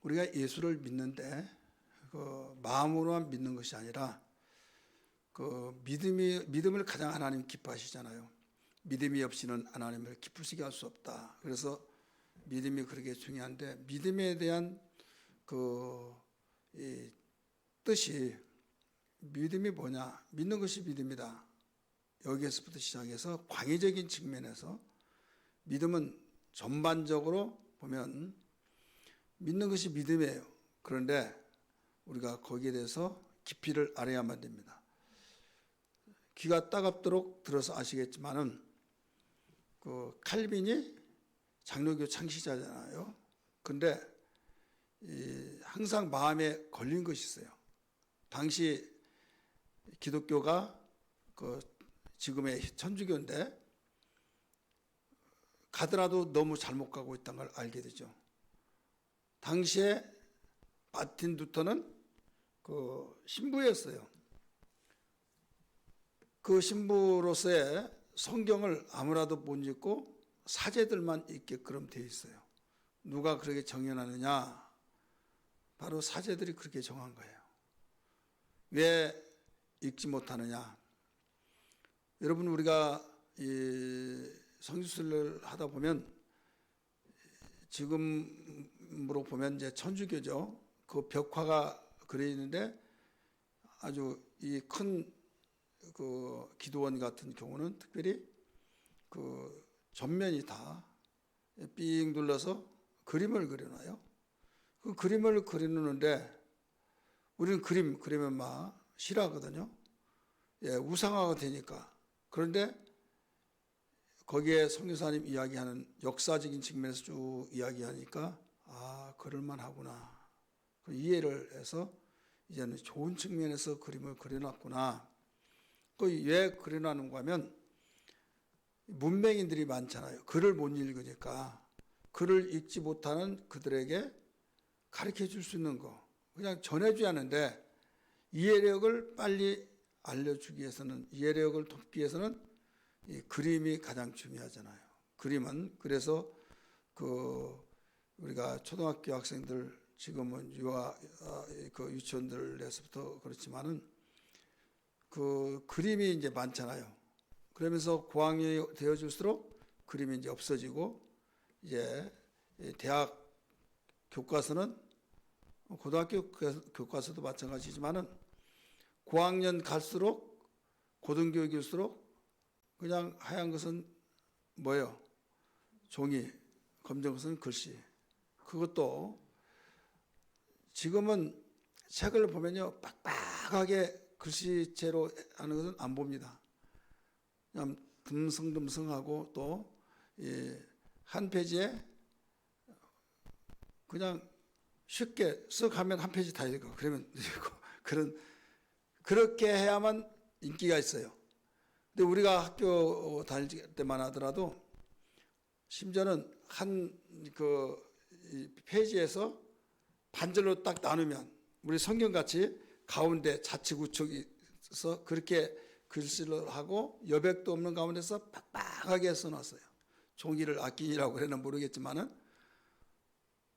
우리가 예수를 믿는데 그 마음으로만 믿는 것이 아니라 그 믿음을 가장 하나님 기뻐하시잖아요. 믿음이 없이는 하나님을 기쁘시게 할 수 없다. 그래서 믿음이 그렇게 중요한데, 믿음에 대한 이 뜻이, 믿음이 뭐냐? 믿는 것이 믿음이다. 여기에서부터 시작해서 광의적인 측면에서 믿음은 전반적으로 보면 믿는 것이 믿음이에요. 그런데 우리가 거기에 대해서 깊이를 알아야만 됩니다. 귀가 따갑도록 들어서 아시겠지만은 그 칼빈이 장로교 창시자잖아요. 근데 항상 마음에 걸린 것이 있어요. 당시 기독교가 그 지금의 천주교인데 가더라도 너무 잘못 가고 있다는 걸 알게 되죠. 당시에 마틴 루터는 그 신부였어요. 그 신부로서의 성경을 아무라도 못 읽고 사제들만 읽게끔 되어 있어요. 누가 그렇게 정연하느냐? 바로 사제들이 그렇게 정한 거예요. 왜 읽지 못하느냐? 여러분, 우리가 이 성지순례를 하다 보면 지금으로 보면 이제 천주교죠. 그 벽화가 그려 있는데 아주 이 큰 그 기도원 같은 경우는 특별히 그 전면이 다 삥 둘러서 그림을 그려놔요. 그 그림을 그리는데 우리는 그리면 막 싫어하거든요. 예, 우상화가 되니까. 그런데 거기에 성교사님 이야기하는 역사적인 측면에서 쭉 이야기하니까 그럴만 하구나. 이해를 해서 이제는 좋은 측면에서 그림을 그려놨구나. 왜 그려놨는가 하면 문맹인들이 많잖아요. 글을 못 읽으니까 글을 읽지 못하는 그들에게 가르쳐 줄 수 있는 거 그냥 전해줘야 하는데, 이해력을 빨리 알려주기 위해서는, 이해력을 돕기 위해서는 이 그림이 가장 중요하잖아요. 그림은 그래서 우리가 초등학교 학생들, 지금은 유치원들에서부터 그렇지만은 그 그림이 이제 많잖아요. 그러면서 고학년이 되어질수록 그림이 이제 없어지고, 이제 대학 교과서는, 고등학교 교과서도 마찬가지지만은 고학년 갈수록, 고등교육일수록 그냥 하얀 것은 뭐예요? 종이, 검정 것은 글씨. 그것도 지금은 책을 보면요, 빡빡하게 글씨체로 하는 것은 안 봅니다. 그냥 듬성듬성하고 또 한 페이지에 그냥 쉽게 쓱 하면 한 페이지 다 읽고 그러면 그렇게 해야만 인기가 있어요. 근데 우리가 학교 다닐 때만 하더라도 심지어는 한 페이지에서 반절로 딱 나누면 우리 성경같이 가운데 좌측 우측이 있어서 그렇게 글씨를 하고 여백도 없는 가운데서 빡빡하게 써놨어요. 종이를 아끼라고 그래는 모르겠지만은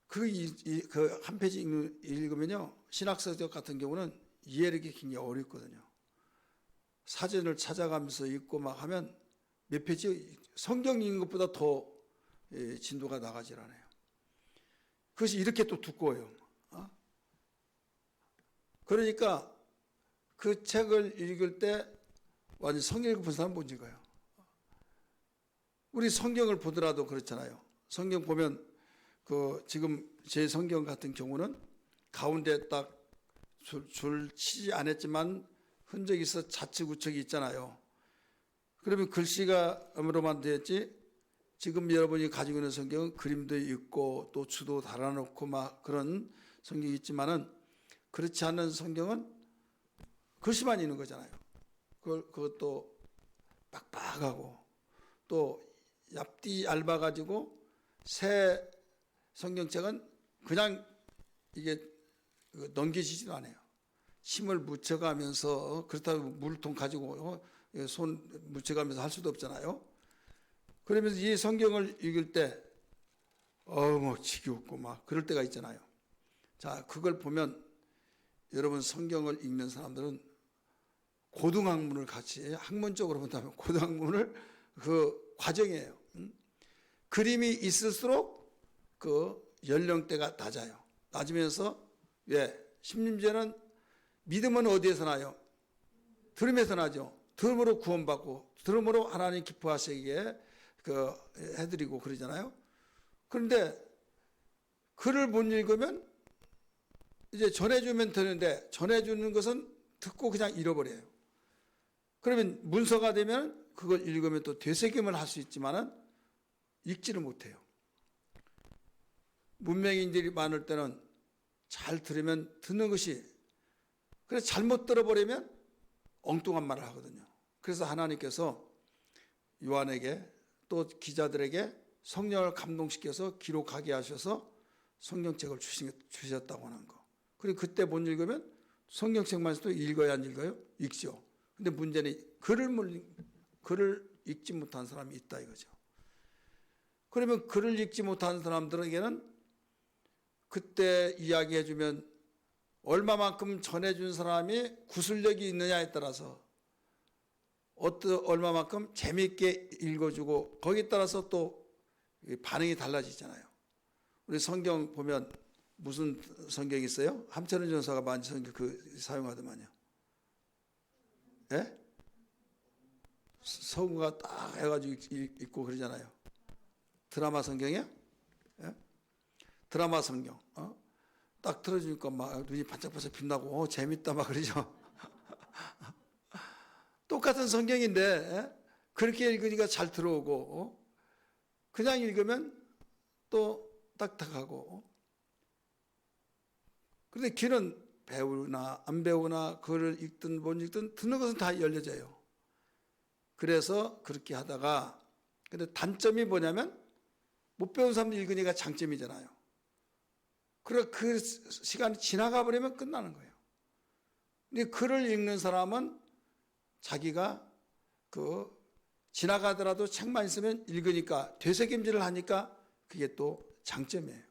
그 한 페이지 읽으면요, 신학서적 같은 경우는 이해력이 굉장히 어렵거든요. 사전을 찾아가면서 읽고 막 하면 몇 페이지, 성경 읽는 것보다 더 진도가 나가질 않아요. 그것이 이렇게 또 두꺼워요. 그러니까 그 책을 읽을 때 완전 성경 읽은 사람 못 읽어요. 우리 성경을 보더라도 그렇잖아요. 성경 보면 지금 제 성경 같은 경우는 가운데 딱 줄 치지 않았지만 흔적이 있어 좌측 우측이 있잖아요. 그러면 글씨가 뭐로만 되었지, 지금 여러분이 가지고 있는 성경은 그림도 있고 또 주도 달아놓고 막 그런 성경이 있지만은, 그렇지 않은 성경은 글씨만 있는 거잖아요. 그것도 빡빡하고 또 얇디 얇아가지고, 새 성경책은 그냥 이게 넘겨지지도 않아요. 침을 묻혀가면서, 그렇다고 물통 가지고 손 묻혀가면서 할 수도 없잖아요. 그러면서 이 성경을 읽을 때 막 지겹고 막 그럴 때가 있잖아요. 자, 그걸 보면 여러분 성경을 읽는 사람들은 고등학문을 같이 학문적으로 본다면 고등학문을 그 과정이에요. 그림이 있을수록 그 연령대가 낮아요. 낮으면서 왜? 심림제는 믿음은 어디에서 나요? 들음에서 나죠. 들음으로 구원받고 들음으로 하나님 기뻐하시기에 그 해드리고 그러잖아요. 그런데 글을 못 읽으면 이제 전해주면 되는데 전해주는 것은 듣고 그냥 잃어버려요. 그러면 문서가 되면 그걸 읽으면 또 되새김을 할 수 있지만은 읽지를 못해요. 문맹인들이 많을 때는 잘 들으면 듣는 것이, 그래서 잘못 들어버리면 엉뚱한 말을 하거든요. 그래서 하나님께서 요한에게 또 기자들에게 성령을 감동시켜서 기록하게 하셔서 성경책을 주셨다고 하는 거. 그리고 그때 못 읽으면 성경책만서도 읽어야 안 읽어요? 읽죠. 근데 문제는 글을 읽지 못한 사람이 있다 이거죠. 그러면 글을 읽지 못한 사람들에게는 그때 이야기해주면 얼마만큼 전해준 사람이 구술력이 있느냐에 따라서 얼마만큼 재미있게 읽어주고 거기에 따라서 또 반응이 달라지잖아요. 우리 성경 보면 무슨 성경이 있어요? 함철은 전사가 많이 성경 사용하더만요. 예? 서구가 딱 해가지고 읽고 그러잖아요. 드라마 성경이야? 예? 드라마 성경. 딱 틀어주니까 막 눈이 반짝반짝 빛나고 재밌다 막 그러죠. 똑같은 성경인데 그렇게 읽으니까 잘 들어오고 그냥 읽으면 또 딱딱하고. 그런데 귀는 배우나 안 배우나 글을 읽든 못 읽든 듣는 것은 다 열려져요. 그래서 그렇게 하다가, 근데 단점이 뭐냐면 못 배운 사람도 읽으니까 장점이잖아요. 그래 그 시간이 지나가 버리면 끝나는 거예요. 근데 글을 읽는 사람은 자기가 그 지나가더라도 책만 있으면 읽으니까 되새김질을 하니까 그게 또 장점이에요.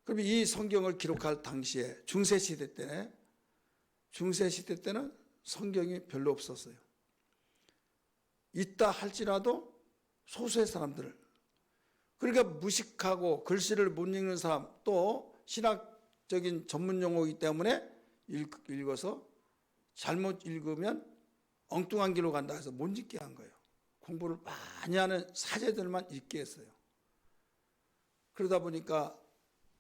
그러면 이 성경을 기록할 당시에 중세 시대 때는 성경이 별로 없었어요. 있다 할지라도 소수의 사람들, 그러니까 무식하고 글씨를 못 읽는 사람, 또 신학적인 전문 용어이기 때문에 읽어서 잘못 읽으면 엉뚱한 길로 간다 해서 못 읽게 한 거예요. 공부를 많이 하는 사제들만 읽게 했어요. 그러다 보니까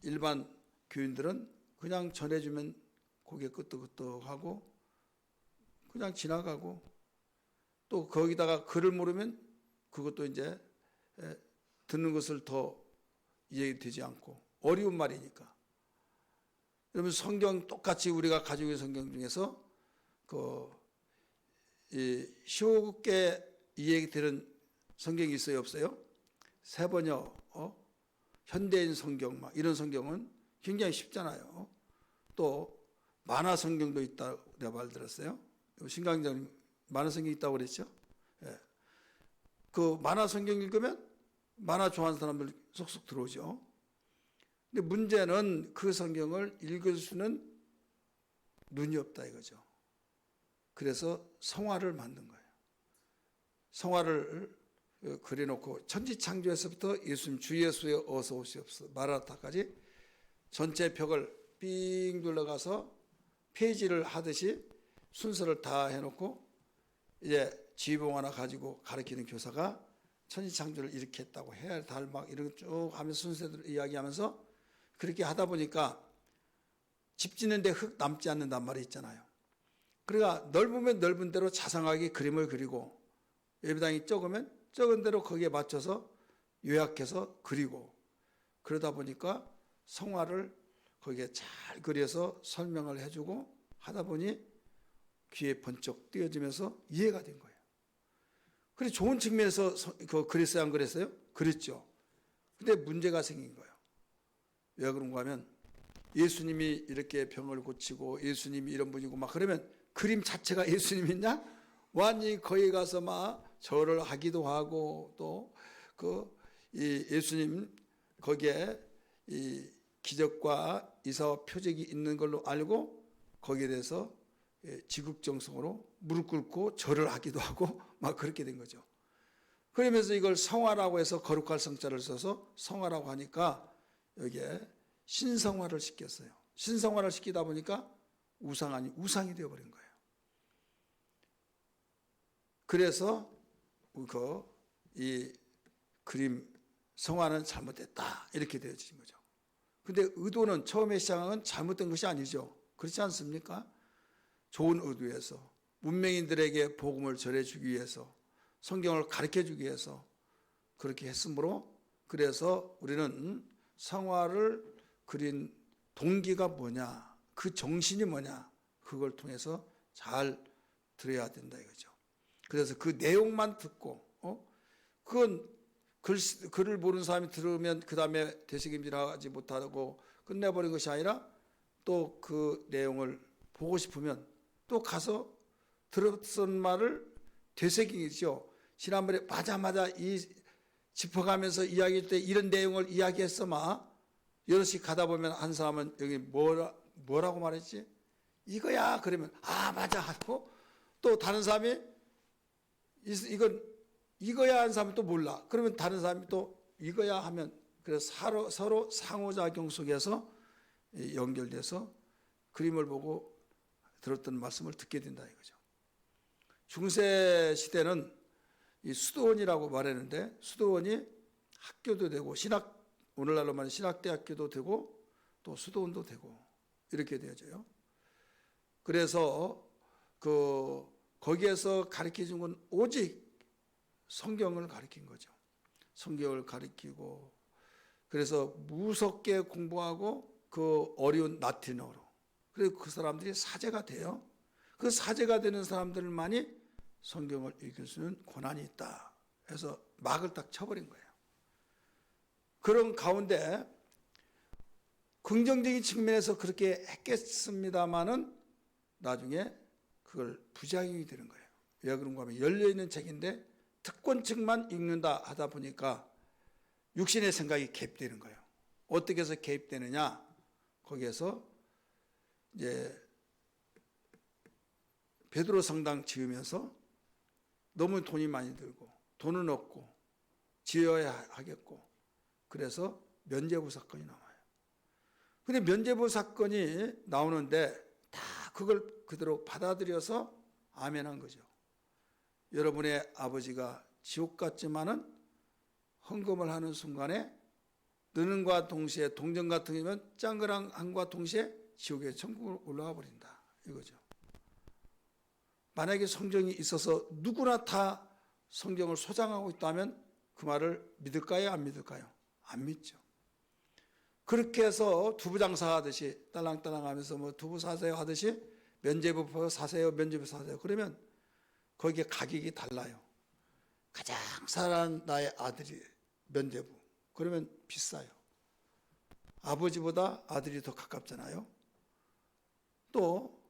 일반 교인들은 그냥 전해주면 고개 끄덕끄덕하고 그냥 지나가고, 또 거기다가 글을 모르면 그것도 이제 듣는 것을 더 이해되지 않고 어려운 말이니까. 여러분 성경 똑같이 우리가 가지고 있는 성경 중에서 쉽게 이해되는 성경이 있어요, 없어요? 세번역, 현대인 성경 막 이런 성경은 굉장히 쉽잖아요. 또 만화 성경도 있다고 내가 말 들었어요. 신강장님 만화 성경 있다고 그랬죠? 예. 그 만화 성경 읽으면 만화 좋아하는 사람들 쏙쏙 들어오죠. 근데 문제는 그 성경을 읽을 수는 눈이 없다 이거죠. 그래서 성화를 만든 거예요. 성화를 그려놓고 천지창조에서부터 예수님 주 예수여 어서 오시옵소서 마라나타까지 전체 벽을 삥 둘러가서 페이지를 하듯이 순서를 다 해놓고 이제 지붕 하나 가지고 가르치는 교사가 천지창조를 이렇게 했다고 해, 달 막 이런 쭉 하면서 순서대로 이야기하면서 그렇게 하다 보니까 집 짓는데 흙 남지 않는단 말이 있잖아요. 그러니까 넓으면 넓은 대로 자상하게 그림을 그리고 예배당이 적으면 적은 대로 거기에 맞춰서 요약해서 그리고, 그러다 보니까 성화를 거기에 잘 그려서 설명을 해주고 하다 보니 귀에 번쩍 띄어지면서 이해가 된 거예요. 그래 좋은 측면에서 그랬어요, 안 그랬어요? 그랬죠. 근데 문제가 생긴 거예요. 왜 그런가 하면 예수님이 이렇게 병을 고치고 예수님이 이런 분이고 막 그러면 그림 자체가 예수님 있냐? 완전히 거기 가서 막 절을 하기도 하고 또 이 예수님 거기에 이 기적과 이사와 표적이 있는 걸로 알고 거기에 대해서 지극정성으로 무릎 꿇고 절을 하기도 하고 막 그렇게 된 거죠. 그러면서 이걸 성화라고 해서 거룩할 성자를 써서 성화라고 하니까 여기에 신성화를 시켰어요. 신성화를 시키다 보니까 우상 아닌 우상이 되어버린 거예요. 그래서 이 그림 성화는 잘못됐다 이렇게 되어진 거죠. 근데 의도는 처음에 시작은 잘못된 것이 아니죠. 그렇지 않습니까? 좋은 의도에서 문명인들에게 복음을 전해주기 위해서 성경을 가르쳐주기 위해서 그렇게 했으므로 그래서 우리는 성화를 그린 동기가 뭐냐, 그 정신이 뭐냐, 그걸 통해서 잘 들어야 된다 이거죠. 그래서 그 내용만 듣고 그건 글을 모르는 사람이 들으면 그 다음에 되새김질하지 못하고 끝내버린 것이 아니라 또 그 내용을 보고 싶으면 또 가서 들었던 말을 되새기죠. 지난번에 맞아 이 짚어가면서 이야기할 때 이런 내용을 이야기했어 여럿이 가다 보면 한 사람은 여기 뭐라고 말했지? 이거야 그러면 맞아 하고 또 다른 사람이 이거야 하는 사람은 또 몰라. 그러면 다른 사람이 또 이거야 하면 그래서 서로 상호작용 속에서 연결돼서 그림을 보고 들었던 말씀을 듣게 된다 이거죠. 중세 시대는 이 수도원이라고 말했는데 수도원이 학교도 되고 오늘날로 말하면 신학대학교도 되고 또 수도원도 되고 이렇게 되어져요. 그래서 거기에서 가르쳐 준 건 오직 성경을 가르친 거죠. 성경을 가르치고 그래서 무섭게 공부하고 그 어려운 라틴어로 그리고 그 사람들이 사제가 돼요. 그 사제가 되는 사람들만이 성경을 읽을 수 있는 권한이 있다 해서 막을 딱 쳐버린 거예요. 그런 가운데 긍정적인 측면에서 그렇게 했겠습니다마는 나중에 그걸 부작용이 되는 거예요. 왜 그런가 하면 열려있는 책인데 특권층만 읽는다 하다 보니까 육신의 생각이 개입되는 거예요. 어떻게 해서 개입되느냐? 거기에서 이제 베드로 성당 지으면서 너무 돈이 많이 들고 돈은 없고 지어야 하겠고 그래서 면죄부 사건이 나와요. 근데 면죄부 사건이 나오는데 다 그걸 그대로 받아들여서 아멘한 거죠. 여러분의 아버지가 지옥 같지만은 헌금을 하는 순간에 느는과 동시에 동전 같은 거면 짱그랑함과 동시에 지옥에 천국으로 올라가 버린다 이거죠. 만약에 성경이 있어서 누구나 다 성경을 소장하고 있다면 그 말을 믿을까요? 안 믿을까요? 안 믿죠. 그렇게 해서 두부장사 하듯이 딸랑딸랑 하면서 두부 사세요 하듯이 면죄부 사세요 면죄부 사세요 그러면 거기에 가격이 달라요. 가장 사랑하는 나의 아들이 면죄부 그러면 비싸요. 아버지보다 아들이 더 가깝잖아요. 또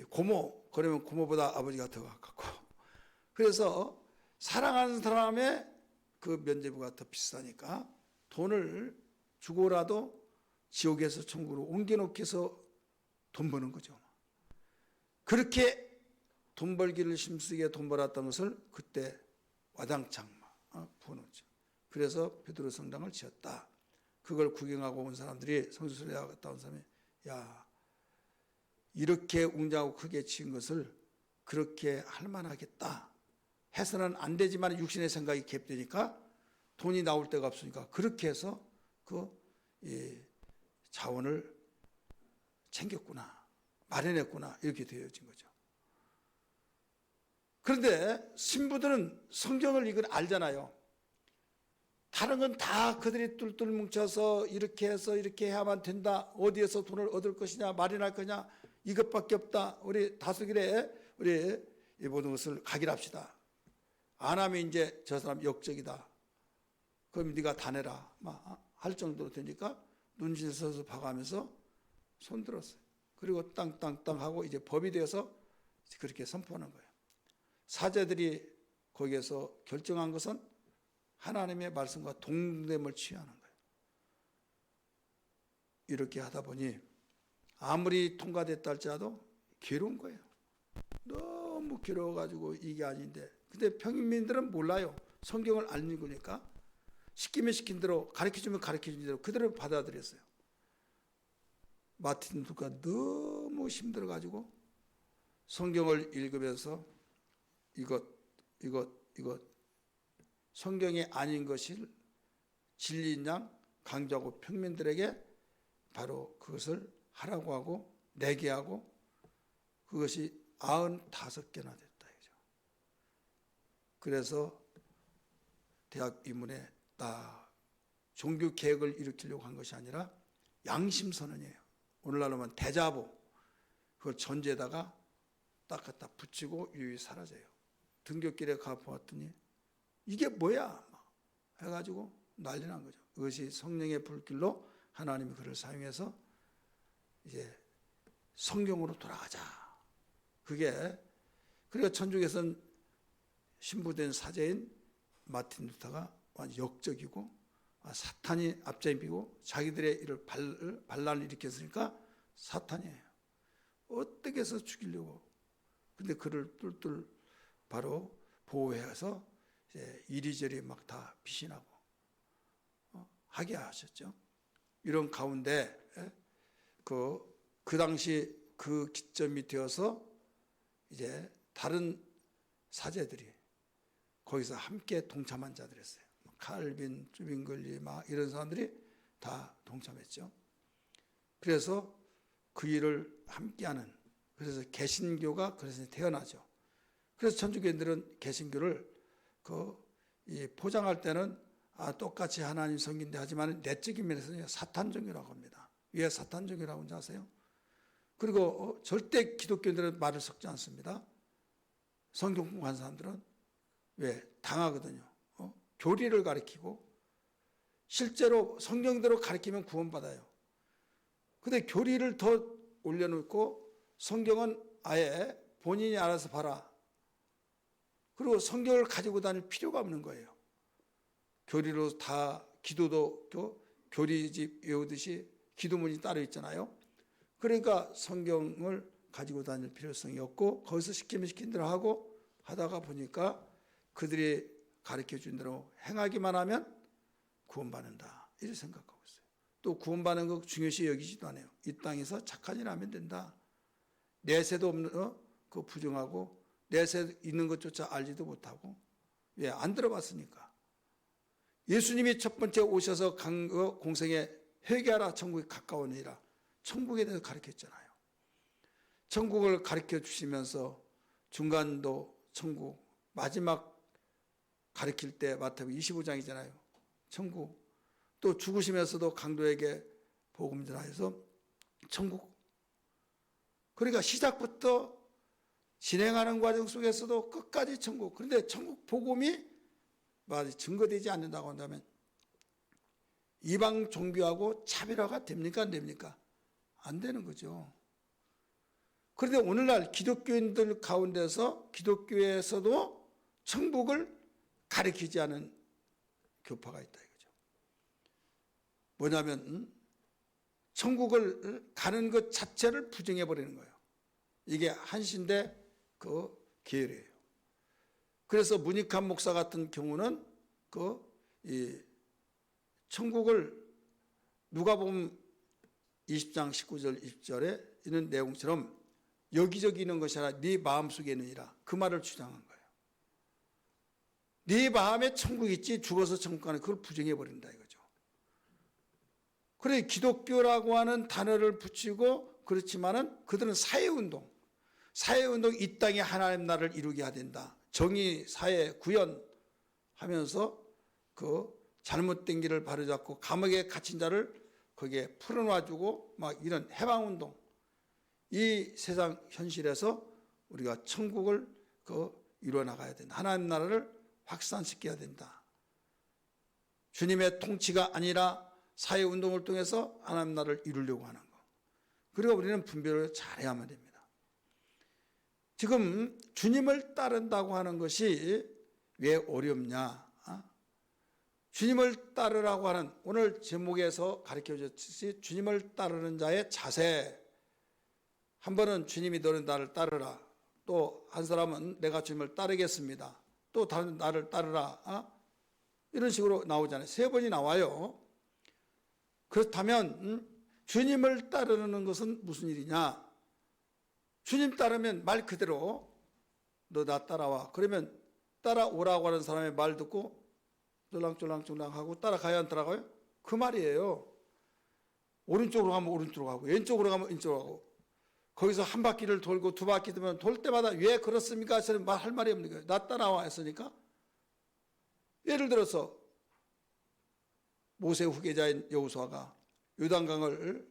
고모 그러면 고모보다 아버지가 더 가깝고 그래서 사랑하는 사람의 그 면죄부가 더 비싸니까 돈을 주고라도 지옥에서 천국으로 옮겨놓기 위해서 돈 버는 거죠. 그렇게 돈 벌기를 힘쓰게 돈 벌었던 것을 그때 와장창 부어놓죠. 그래서 베드로 성당을 지었다. 그걸 구경하고 온 사람들이 성수술에 갔다 온 사람이 야 이렇게 웅장하고 크게 지은 것을 그렇게 할 만하겠다 해서는 안 되지만 육신의 생각이 개입되니까 돈이 나올 데가 없으니까 그렇게 해서 그 자원을 챙겼구나 마련했구나 이렇게 되어진 거죠. 그런데 신부들은 성경을 이걸 알잖아요. 다른 건 다 그들이 뚫뚫 뭉쳐서 이렇게 해서 이렇게 해야만 된다. 어디에서 돈을 얻을 것이냐 마련할 거냐 이것밖에 없다. 우리 다수결에 우리 이 모든 것을 각일합시다. 안 하면 이제 저 사람 역적이다. 그럼 네가 다 내라. 막 할 정도로 되니까 눈짓을 서서 봐가면서 손들었어요. 그리고 땅땅땅 하고 이제 법이 되어서 그렇게 선포하는 거예요. 사제들이 거기에서 결정한 것은 하나님의 말씀과 동됨을 취하는 거예요. 이렇게 하다 보니 아무리 통과됐다 할지라도 괴로운 거예요. 너무 괴로워가지고 이게 아닌데, 근데 평민들은 몰라요. 성경을 안 읽으니까 시키면 시킨 대로, 가르쳐주면 가르쳐준 대로 그대로 받아들였어요. 마틴 루터가 너무 힘들어가지고 성경을 읽으면서 이것 성경이 아닌 것을 진리인 양 강조하고 평민들에게 바로 그것을 하라고 하고 내게 하고, 그것이 95개나 됐다. 그래서 대학 입문에 종교 개혁을 일으키려고 한 것이 아니라 양심선언이에요. 오늘날로 하면 대자보, 그걸 전제에다가 딱 갖다 붙이고 유유히 사라져요. 등굣길에 가보았더니 이게 뭐야 해가지고 난리 난 거죠. 그것이 성령의 불길로 하나님이 그를 사용해서 이제 성경으로 돌아가자. 그리고 천주교에서는 신부된 사제인 마틴 루터가 완전 역적이고 사탄이 앞잡이고 자기들의 이를 반란을 일으켰으니까 사탄이에요. 어떻게 해서 죽이려고. 근데 그를 뚫뚫 바로 보호해서 이제 이리저리 막 다 피신하고 하게 하셨죠. 이런 가운데 그 당시 그 기점이 되어서 이제 다른 사제들이 거기서 함께 동참한 자들이었어요. 칼빈, 쭈빙글리 막 이런 사람들이 다 동참했죠. 그래서 그 일을 함께하는, 그래서 개신교가 그래서 태어나죠. 그래서 천주교인들은 개신교를 포장할 때는 똑같이 하나님 섬긴데 하지만 내적인 면에서는 사탄 종교라고 합니다. 왜 사탄 종교라고 하는지 아세요? 그리고 절대 기독교인들은 말을 섞지 않습니다. 성경 공부한 사람들은 왜 당하거든요. 교리를 가리키고 실제로 성경대로 가리키면 구원받아요. 근데 교리를 더 올려놓고 성경은 아예 본인이 알아서 봐라. 그리고 성경을 가지고 다닐 필요가 없는 거예요. 교리로 다 기도도 교리집 외우듯이 기도문이 따로 있잖아요. 그러니까 성경을 가지고 다닐 필요성이 없고 거기서 시키면 시킨 대로 하고 하다가 보니까 그들이 가르쳐준 대로 행하기만 하면 구원받는다 이렇게 생각하고 있어요. 또 구원받는 거 중요시 여기지도 않아요. 이 땅에서 착한 일 하면 된다. 내세도 없는 그 부정하고 내세 있는 것조차 알지도 못하고 왜 안 들어봤으니까. 예수님이 첫 번째 오셔서 공생에 회개하라 천국이 가까우니라 천국에 대해서 가르쳤잖아요. 천국을 가르쳐 주시면서 중간도 천국, 마지막 가르칠 때 마태복음 25장이잖아요. 천국. 또 죽으시면서도 강도에게 복음 전하여서 천국. 그러니까 시작부터 진행하는 과정 속에서도 끝까지 천국. 그런데 천국 복음이 증거되지 않는다고 한다면 이방 종교하고 차별화가 됩니까? 안 됩니까? 안 되는 거죠. 그런데 오늘날 기독교인들 가운데서 기독교에서도 천국을 가리키지 않은 교파가 있다 이거죠. 뭐냐면 천국을 가는 것 자체를 부정해 버리는 거예요. 이게 한신대 그 계열이에요. 그래서 문익환 목사 같은 경우는 이 천국을 누가복음 20장 19절 20절에 있는 내용처럼 여기저기 있는 것이 아니라 네 마음속에 있느니라 그 말을 주장한 거예요. 네 마음에 천국이 있지 죽어서 천국 가는 그걸 부정해 버린다 이거죠. 그래 기독교라고 하는 단어를 붙이고 그렇지만은 그들은 사회운동 이 땅에 하나님 나라를 이루게 해야 된다. 정의, 사회, 구현하면서 그 잘못된 길을 바로잡고 감옥에 갇힌 자를 거기에 풀어놔주고 막 이런 해방운동. 이 세상 현실에서 우리가 천국을 이루어 나가야 된다. 하나님 나라를 확산시켜야 된다. 주님의 통치가 아니라 사회운동을 통해서 하나님 나라를 이루려고 하는 거. 그리고 우리는 분별을 잘해야만 됩니다. 지금 주님을 따른다고 하는 것이 왜 어렵냐? 주님을 따르라고 하는 오늘 제목에서 가르쳐줬듯이 주님을 따르는 자의 자세. 한 번은 주님이 너는 나를 따르라. 또 한 사람은 내가 주님을 따르겠습니다. 또 다른 나를 따르라. 이런 식으로 나오잖아요. 세 번이 나와요. 그렇다면 주님을 따르는 것은 무슨 일이냐? 주님 따르면 말 그대로 너 나 따라와. 그러면 따라오라고 하는 사람의 말 듣고 쫄랑쫄랑쫄랑하고 따라가야 안 따라가요? 그 말이에요. 오른쪽으로 가면 오른쪽으로 가고 왼쪽으로 가면 왼쪽으로 가고 거기서 한 바퀴를 돌고 두 바퀴 돌면 돌 때마다 왜 그렇습니까? 저는 할 말이 없는 거예요. 나 따라와 했으니까. 예를 들어서 모세 후계자인 여호수아가 요단강을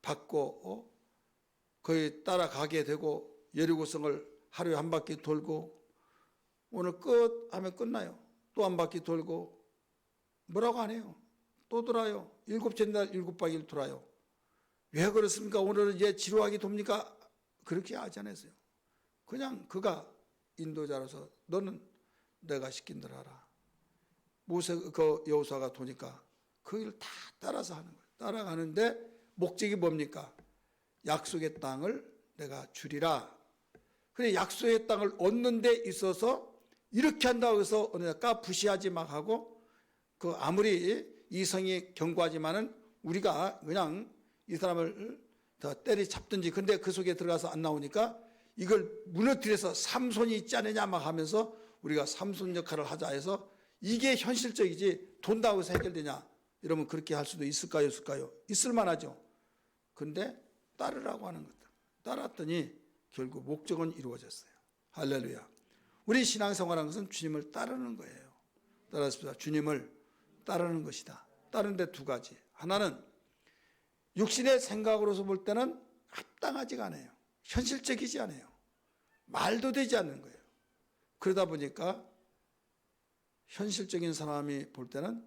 받고 거기 따라가게 되고 여리고성을 하루에 한 바퀴 돌고 오늘 끝 하면 끝나요. 또 한 바퀴 돌고 뭐라고 안 해요. 또 돌아요. 일곱째 날 일곱 바퀴를 돌아요. 왜 그렇습니까? 오늘은 얘 지루하게 돕니까? 그렇게 하지 않았어요. 그냥 그가 인도자로서 너는 내가 시킨 대로 하라. 모세 여호수아가 도니까 그 일을 다 따라서 하는 거예요. 따라가는데 목적이 뭡니까? 약속의 땅을 내가 주리라. 그래 약속의 땅을 얻는 데 있어서 이렇게 한다고 해서 어느 까부시하지 막 하고 그 아무리 이성이 견고하지만은 우리가 그냥 이 사람을 더 때리잡든지 근데 그 속에 들어가서 안 나오니까 이걸 무너뜨려서 삼손이 있지 않느냐 막 하면서 우리가 삼손 역할을 하자 해서 이게 현실적이지 돈다고 해서 해결되냐 이러면 그렇게 할 수도 있을까요? 없을까요? 있을 만하죠. 근데 따르라고 하는 것들 따랐더니 결국 목적은 이루어졌어요. 할렐루야. 우리 신앙생활하는 것은 주님을 따르는 거예요. 따랐습니다. 주님을 따르는 것이다. 따르는데 두 가지. 하나는 육신의 생각으로서 볼 때는 합당하지가 않아요. 현실적이지 않아요. 말도 되지 않는 거예요. 그러다 보니까 현실적인 사람이 볼 때는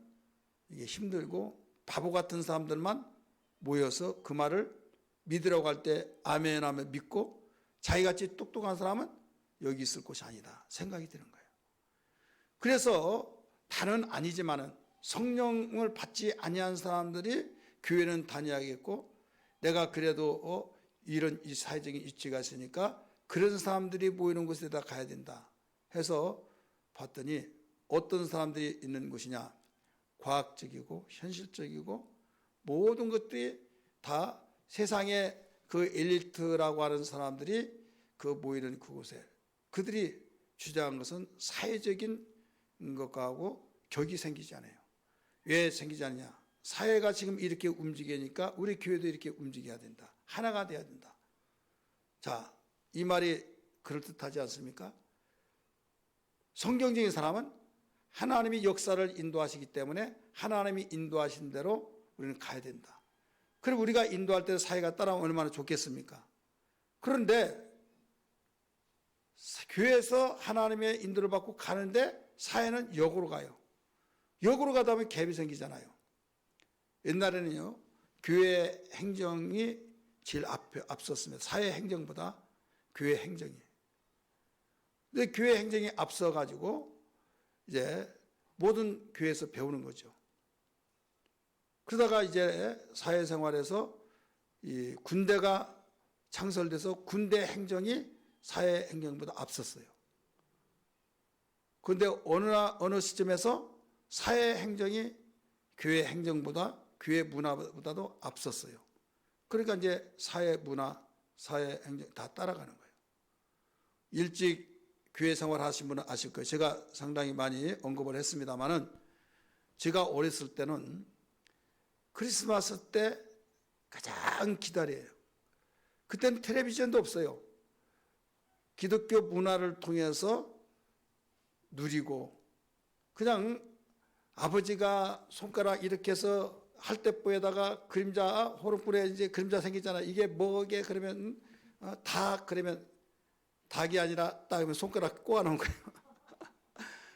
이게 힘들고 바보 같은 사람들만 모여서 그 말을 믿으라고 할 때 아멘 하면 믿고 자기같이 똑똑한 사람은 여기 있을 곳이 아니다 생각이 드는 거예요. 그래서 다는 아니지만은 성령을 받지 아니한 사람들이 교회는 다녀야겠고 내가 그래도 이런 이 사회적인 위치가 있으니까 그런 사람들이 모이는 곳에다 가야 된다 해서 봤더니 어떤 사람들이 있는 곳이냐 과학적이고 현실적이고 모든 것들이 다 세상의 그 엘리트라고 하는 사람들이 그 모이는 그곳에 그들이 주장한 것은 사회적인 것하고 격이 생기지 않아요. 왜 생기지 않느냐? 사회가 지금 이렇게 움직이니까 우리 교회도 이렇게 움직여야 된다. 하나가 돼야 된다. 자, 이 말이 그럴듯하지 않습니까? 성경적인 사람은 하나님이 역사를 인도하시기 때문에 하나님이 인도하신 대로 우리는 가야 된다. 그럼 우리가 인도할 때 사회가 따라오면 얼마나 좋겠습니까? 그런데 교회에서 하나님의 인도를 받고 가는데 사회는 역으로 가요. 역으로 가다 보면 갭이 생기잖아요. 옛날에는요, 교회 행정이 제일 앞섰습니다. 사회 행정보다 교회 행정이. 근데 교회 행정이 앞서가지고 이제 모든 교회에서 배우는 거죠. 그러다가 이제 사회생활에서 이 군대가 창설돼서 군대 행정이 사회 행정보다 앞섰어요. 그런데 어느 시점에서 사회 행정이 교회 행정보다 교회 문화보다도 앞섰어요. 그러니까 이제 사회 문화, 사회 행정 다 따라가는 거예요. 일찍 교회 생활 하신 분은 아실 거예요. 제가 상당히 많이 언급을 했습니다만은 제가 어렸을 때는 크리스마스 때 가장 기다려요. 그때는 텔레비전도 없어요. 기독교 문화를 통해서 누리고 그냥 아버지가 손가락 이렇게 해서 할대보에다가 그림자 호롱불에 이제 그림자 생기잖아. 이게 뭐게 그러면 닭 그러면 닭이 아니라 딱 그러면 손가락 꼬아놓은 거예요.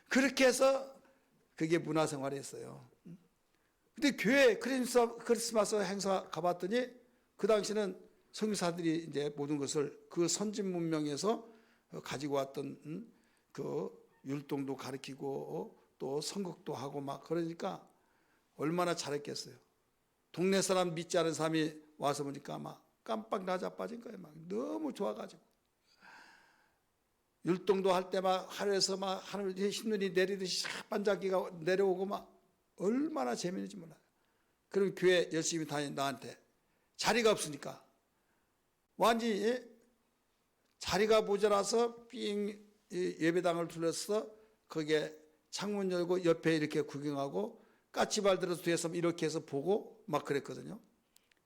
그렇게 해서 그게 문화생활이었어요. 근데 교회 크리스마스 행사 가봤더니 그 당시는 선교사들이 이제 모든 것을 그 선진 문명에서 가지고 왔던 그 율동도 가르치고 또 선곡도 하고 막 그러니까 얼마나 잘했겠어요. 동네 사람 믿지 않은 사람이 와서 보니까 막 깜빡 나자빠진 거예요. 막 너무 좋아가지고 율동도 할 때 막 하늘에서 막 하늘에 흰눈이 내리듯이 반짝이가 내려오고 막 얼마나 재미있는지 몰라요. 그럼 교회 열심히 다닌 나한테 자리가 없으니까 완전히 자리가 모자라서 삥 예배당을 둘러서 거기에 창문 열고 옆에 이렇게 구경하고 까치발 들어서 뒤에서 이렇게 해서 보고 막 그랬거든요.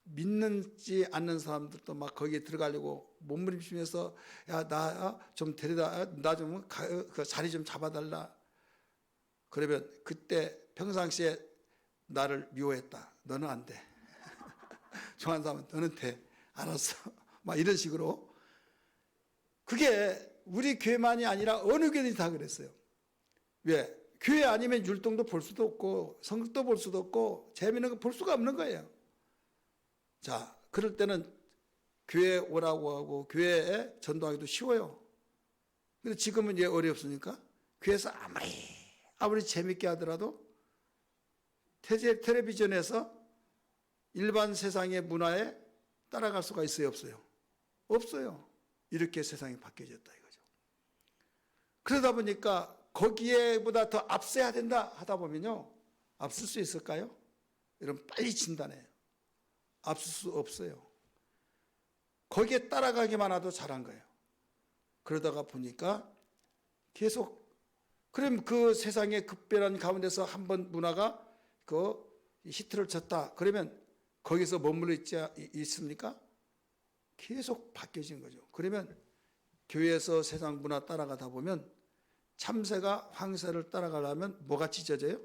믿는지 않는 사람들도 막 거기에 들어가려고 몸부림치면서 야, 나 좀 데려다, 나 좀 그 자리 좀 잡아달라. 그러면 그때 평상시에 나를 미워했다. 너는 안 돼. 좋아하는 사람은 너는 돼. 알았어. 막 이런 식으로. 그게 우리 교회만이 아니라 어느 교회든지 다 그랬어요. 왜? 교회 아니면 율동도 볼 수도 없고 성극도 볼 수도 없고 재미있는 거 볼 수가 없는 거예요. 자, 그럴 때는 교회에 오라고 하고 교회에 전도하기도 쉬워요. 근데 지금은 이제 어렵습니까? 교회에서 아무리 재밌게 하더라도 텔레비전에서 일반 세상의 문화에 따라갈 수가 있어요, 없어요? 없어요. 이렇게 세상이 바뀌어졌다 이거죠. 그러다 보니까 거기에보다 더 앞서야 된다 하다 보면요, 앞설 수 있을까요? 여러분 빨리 진단해요. 앞설 수 없어요. 거기에 따라가기만 해도 잘한 거예요. 그러다가 보니까 계속, 그럼 그 세상의 급변한 가운데서 한번 문화가 그 히트를 쳤다. 그러면 거기서 머물러 있습니까? 계속 바뀌어진 거죠. 그러면 교회에서 세상 문화 따라가다 보면 참새가 황새를 따라가려면 뭐가 찢어져요?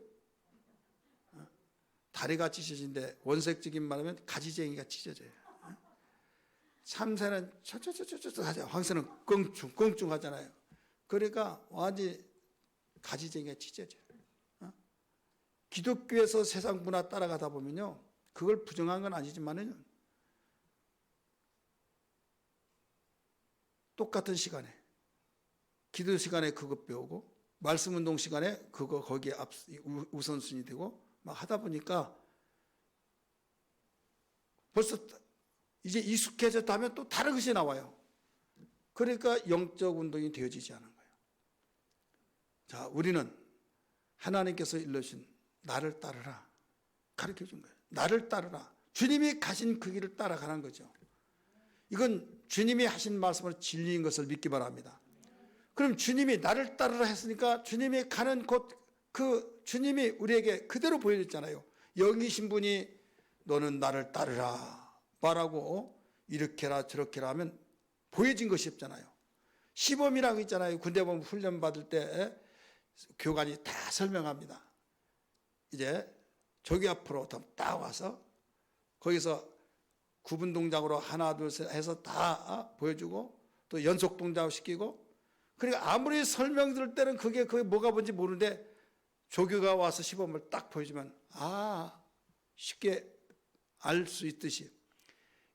다리가 찢어진데 원색적인 말하면 가지쟁이가 찢어져요. 참새는 쩌쩌쩌쩌쩌 하죠. 황새는 껑충 하잖아요. 그러니까 완전히 가지쟁이가 찢어져요. 기독교에서 세상 문화 따라가다 보면요, 그걸 부정한 건 아니지만은 똑같은 시간에 기도 시간에 그거 배우고 말씀 운동 시간에 그거 거기에 우선순위 되고 막 하다 보니까 벌써 이제 익숙해졌다 하면 또 다른 것이 나와요. 그러니까 영적 운동이 되어지지 않은 거예요. 자, 우리는 하나님께서 일러주신 나를 따르라 가르쳐 준 거예요. 나를 따르라. 주님이 가신 그 길을 따라가는 거죠. 이건 주님이 하신 말씀을 진리인 것을 믿기 바랍니다. 그럼 주님이 나를 따르라 했으니까 주님이 가는 곳, 그 주님이 우리에게 그대로 보여줬잖아요. 영이신 분이 너는 나를 따르라 말하고 이렇게라 저렇게라 하면 보여진 것이 없잖아요. 시범이라고 있잖아요. 군대 보면 훈련 받을 때 교관이 다 설명합니다. 이제 조기 앞으로 딱 와서 거기서 구분 동작으로 하나 둘 셋 해서 다 보여주고 또 연속 동작을 시키고, 그러니까 아무리 설명 들을 때는 그게 뭐가 뭔지 모르는데 조교가 와서 시범을 딱 보여주면 쉽게 알 수 있듯이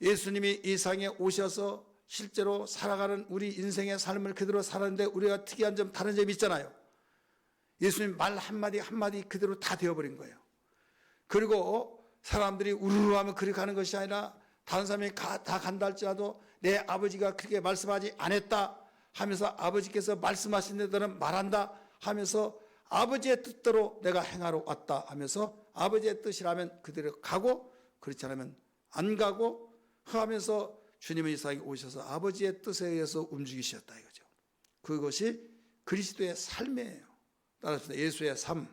예수님이 이 세상에 오셔서 실제로 살아가는 우리 인생의 삶을 그대로 살았는데 우리가 특이한 점, 다른 점이 있잖아요. 예수님 말 한마디 한마디 그대로 다 되어버린 거예요. 그리고 사람들이 우르르 하면 그렇게 가는 것이 아니라 다른 사람이 다 간다 할지라도 내 아버지가 그렇게 말씀하지 않았다 하면서 아버지께서 말씀하신 데들은 말한다 하면서 아버지의 뜻대로 내가 행하러 왔다 하면서 아버지의 뜻이라면 그대로 가고 그렇지 않으면 안 가고 하면서 주님의 이 세상에 오셔서 아버지의 뜻에 의해서 움직이셨다 이거죠. 그것이 그리스도의 삶이에요. 따라서 예수의 삶,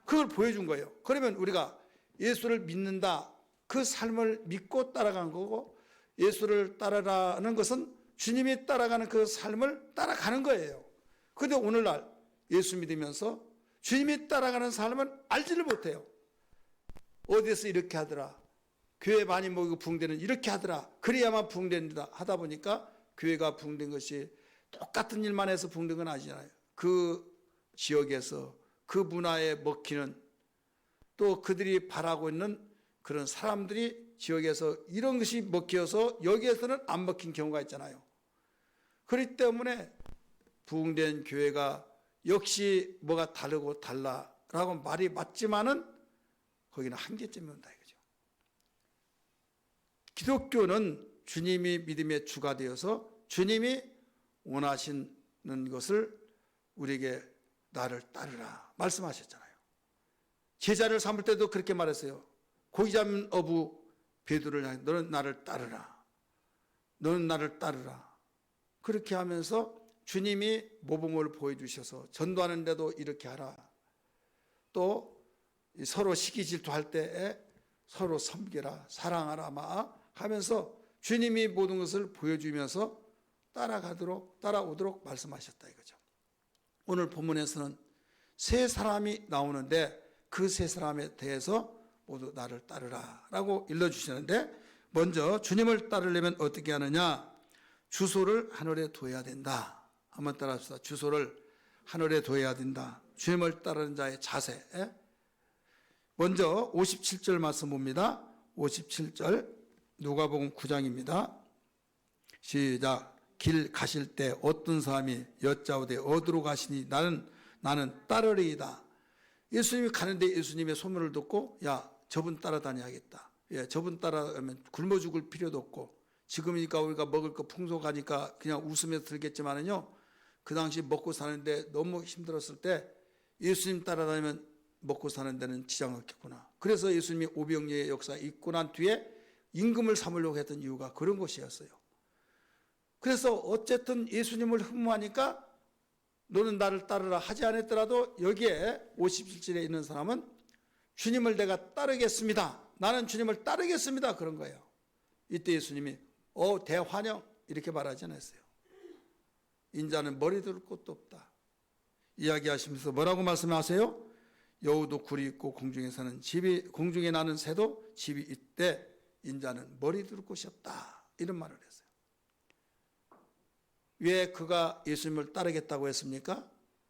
그걸 보여준 거예요. 그러면 우리가 예수를 믿는다, 그 삶을 믿고 따라간 거고, 예수를 따라가는 것은 주님이 따라가는 그 삶을 따라가는 거예요. 그런데 오늘날 예수 믿으면서 주님이 따라가는 삶을 알지를 못해요. 어디에서 이렇게 하더라, 교회 많이 모이고 부흥되는 이렇게 하더라, 그래야만 부흥된다 하다 보니까 교회가 부흥된 것이 똑같은 일만 해서 부흥된 건 아니잖아요. 그 지역에서 그 문화에 먹히는, 또 그들이 바라고 있는 그런 사람들이 지역에서 이런 것이 먹혀서 여기에서는 안 먹힌 경우가 있잖아요. 그렇기 때문에 부흥된 교회가 역시 뭐가 다르고 달라라고 말이 맞지만은 거기는 한계점이 온다 이거죠. 기독교는 주님이 믿음의 주가 되어서 주님이 원하시는 것을 우리에게 나를 따르라 말씀하셨잖아요. 제자를 삼을 때도 그렇게 말했어요. 고기 잡는 어부 베드로를 향해 너는 나를 따르라. 너는 나를 따르라. 그렇게 하면서 주님이 모범을 보여주셔서 전도하는데도 이렇게 하라. 또 서로 시기 질투할 때에 서로 섬기라, 사랑하라 하면서 주님이 모든 것을 보여주면서 따라오도록 말씀하셨다 이거죠. 오늘 본문에서는 세 사람이 나오는데 그 세 사람에 대해서 모두 나를 따르라 라고 일러주시는데, 먼저 주님을 따르려면 어떻게 하느냐? 주소를 하늘에 둬야 된다. 한번 따라합시다. 주소를 하늘에 둬야 된다. 주님을 따르는 자의 자세. 먼저 57절 말씀 봅니다. 57절 누가복음 9장입니다. 시작. 길 가실 때 어떤 사람이 여짜오되 어디로 가시니 나는 따르리이다. 예수님이 가는데 예수님의 소문을 듣고 야 저분 따라다녀야겠다. 저분 따라가면 굶어 죽을 필요도 없고, 지금이니까 우리가 먹을 거 풍족하니까 그냥 웃으면서 들겠지만은요, 그 당시 먹고 사는데 너무 힘들었을 때 예수님 따라다니면 먹고 사는 데는 지장 없겠구나. 그래서 예수님이 오병이의 역사 있고 난 뒤에 임금을 삼으려고 했던 이유가 그런 것이었어요. 그래서 어쨌든 예수님을 흠모하니까 너는 나를 따르라 하지 않았더라도 여기에 57절에 있는 사람은 주님을 내가 따르겠습니다. 나는 주님을 따르겠습니다. 그런 거예요. 이때 예수님이 대환영 이렇게 말하지 않았어요. 인자는 머리 둘 곳도 없다. 이야기하시면서 뭐라고 말씀하세요? 여우도 굴이 있고 공중에 나는 새도 집이 있대 인자는 머리 둘 곳이 없다. 이런 말을 했어요. 왜 그가 예수님을 따르겠다고 했습니까?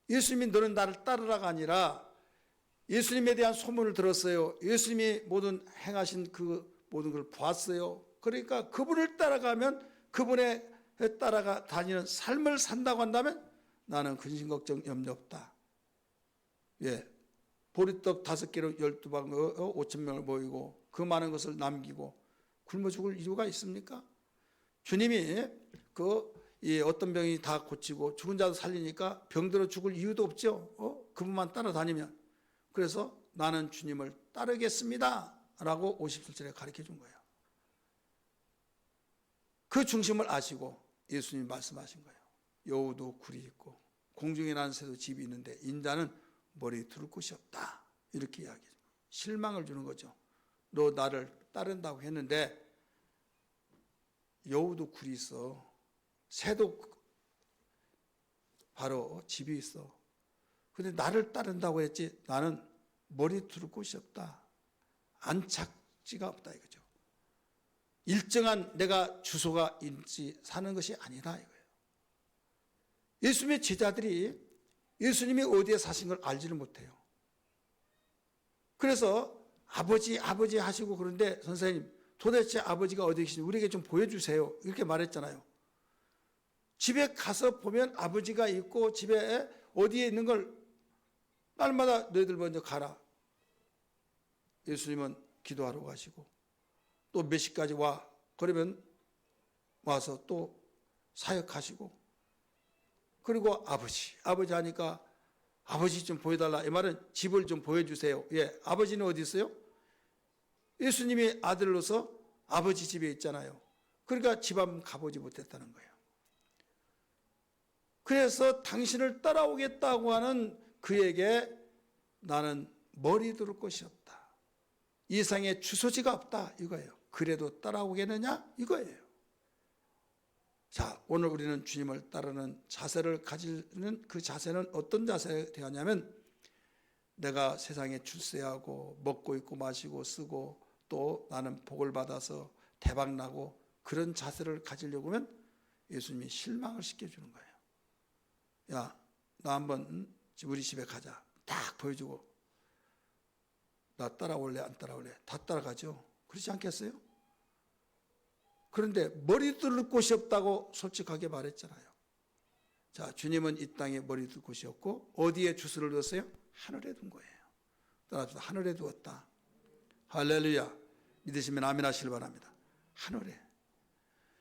예수님이 너는 나를 따르라가 아니라 예수님에 대한 소문을 들었어요. 예수님이 모든 행하신 그 모든 걸 봤어요. 그러니까 그분을 따라가면, 그분에 따라가 다니는 삶을 산다고 한다면 나는 근심 걱정 염려 없다. 보리떡 5개로 12방 5,000명을 모이고 그 많은 것을 남기고 굶어 죽을 이유가 있습니까? 주님이 어떤 병이 다 고치고 죽은 자도 살리니까 병들어 죽을 이유도 없죠. 그분만 따라다니면. 그래서 나는 주님을 따르겠습니다 라고 57절에 가르쳐 준 거예요. 그 중심을 아시고 예수님이 말씀하신 거예요. 여우도 굴이 있고 공중에 나는 새도 집이 있는데 인자는 머리 둘 곳이 없다. 이렇게 이야기해요. 실망을 주는 거죠. 너 나를 따른다고 했는데 여우도 굴이 있어. 새도 바로 집이 있어. 그런데 나를 따른다고 했지 나는 머리 둘 곳이 없다. 안착지가 없다 이거죠. 일정한 내가 주소가 있지 사는 것이 아니다 이거예요. 예수님의 제자들이 예수님이 어디에 사신 걸 알지를 못해요. 그래서 아버지 하시고 그런데 선생님 도대체 아버지가 어디 계신지 우리에게 좀 보여주세요. 이렇게 말했잖아요. 집에 가서 보면 아버지가 있고 집에 어디에 있는 걸 날마다 너희들 먼저 가라. 예수님은 기도하러 가시고 또 몇 시까지 와. 그러면 와서 또 사역하시고, 그리고 아버지 하니까 아버지 좀 보여달라. 이 말은 집을 좀 보여주세요. 아버지는 어디 있어요? 예수님이 아들로서 아버지 집에 있잖아요. 그러니까 집 한번 가보지 못했다는 거예요. 그래서 당신을 따라오겠다고 하는 그에게 나는 머리 둘 곳이 없다. 이상의 주소지가 없다 이거예요. 그래도 따라오겠느냐 이거예요. 자, 오늘 우리는 주님을 따르는 자세를 가지는 그 자세는 어떤 자세가 되었냐면, 내가 세상에 출세하고 먹고 입고 마시고 쓰고 또 나는 복을 받아서 대박나고 그런 자세를 가지려고 하면 예수님이 실망을 시켜주는 거예요. 야, 나 한번 우리 집에 가자. 딱 보여주고 나 따라올래 안 따라올래? 다 따라가죠. 그렇지 않겠어요? 그런데 머리 둘 곳이 없다고 솔직하게 말했잖아요. 자, 주님은 이 땅에 머리 둘 곳이 없고 어디에 주소를 뒀어요? 하늘에 둔 거예요. 따라합시다. 하늘에 두었다. 할렐루야. 믿으시면 아멘 하시길 바랍니다. 하늘에.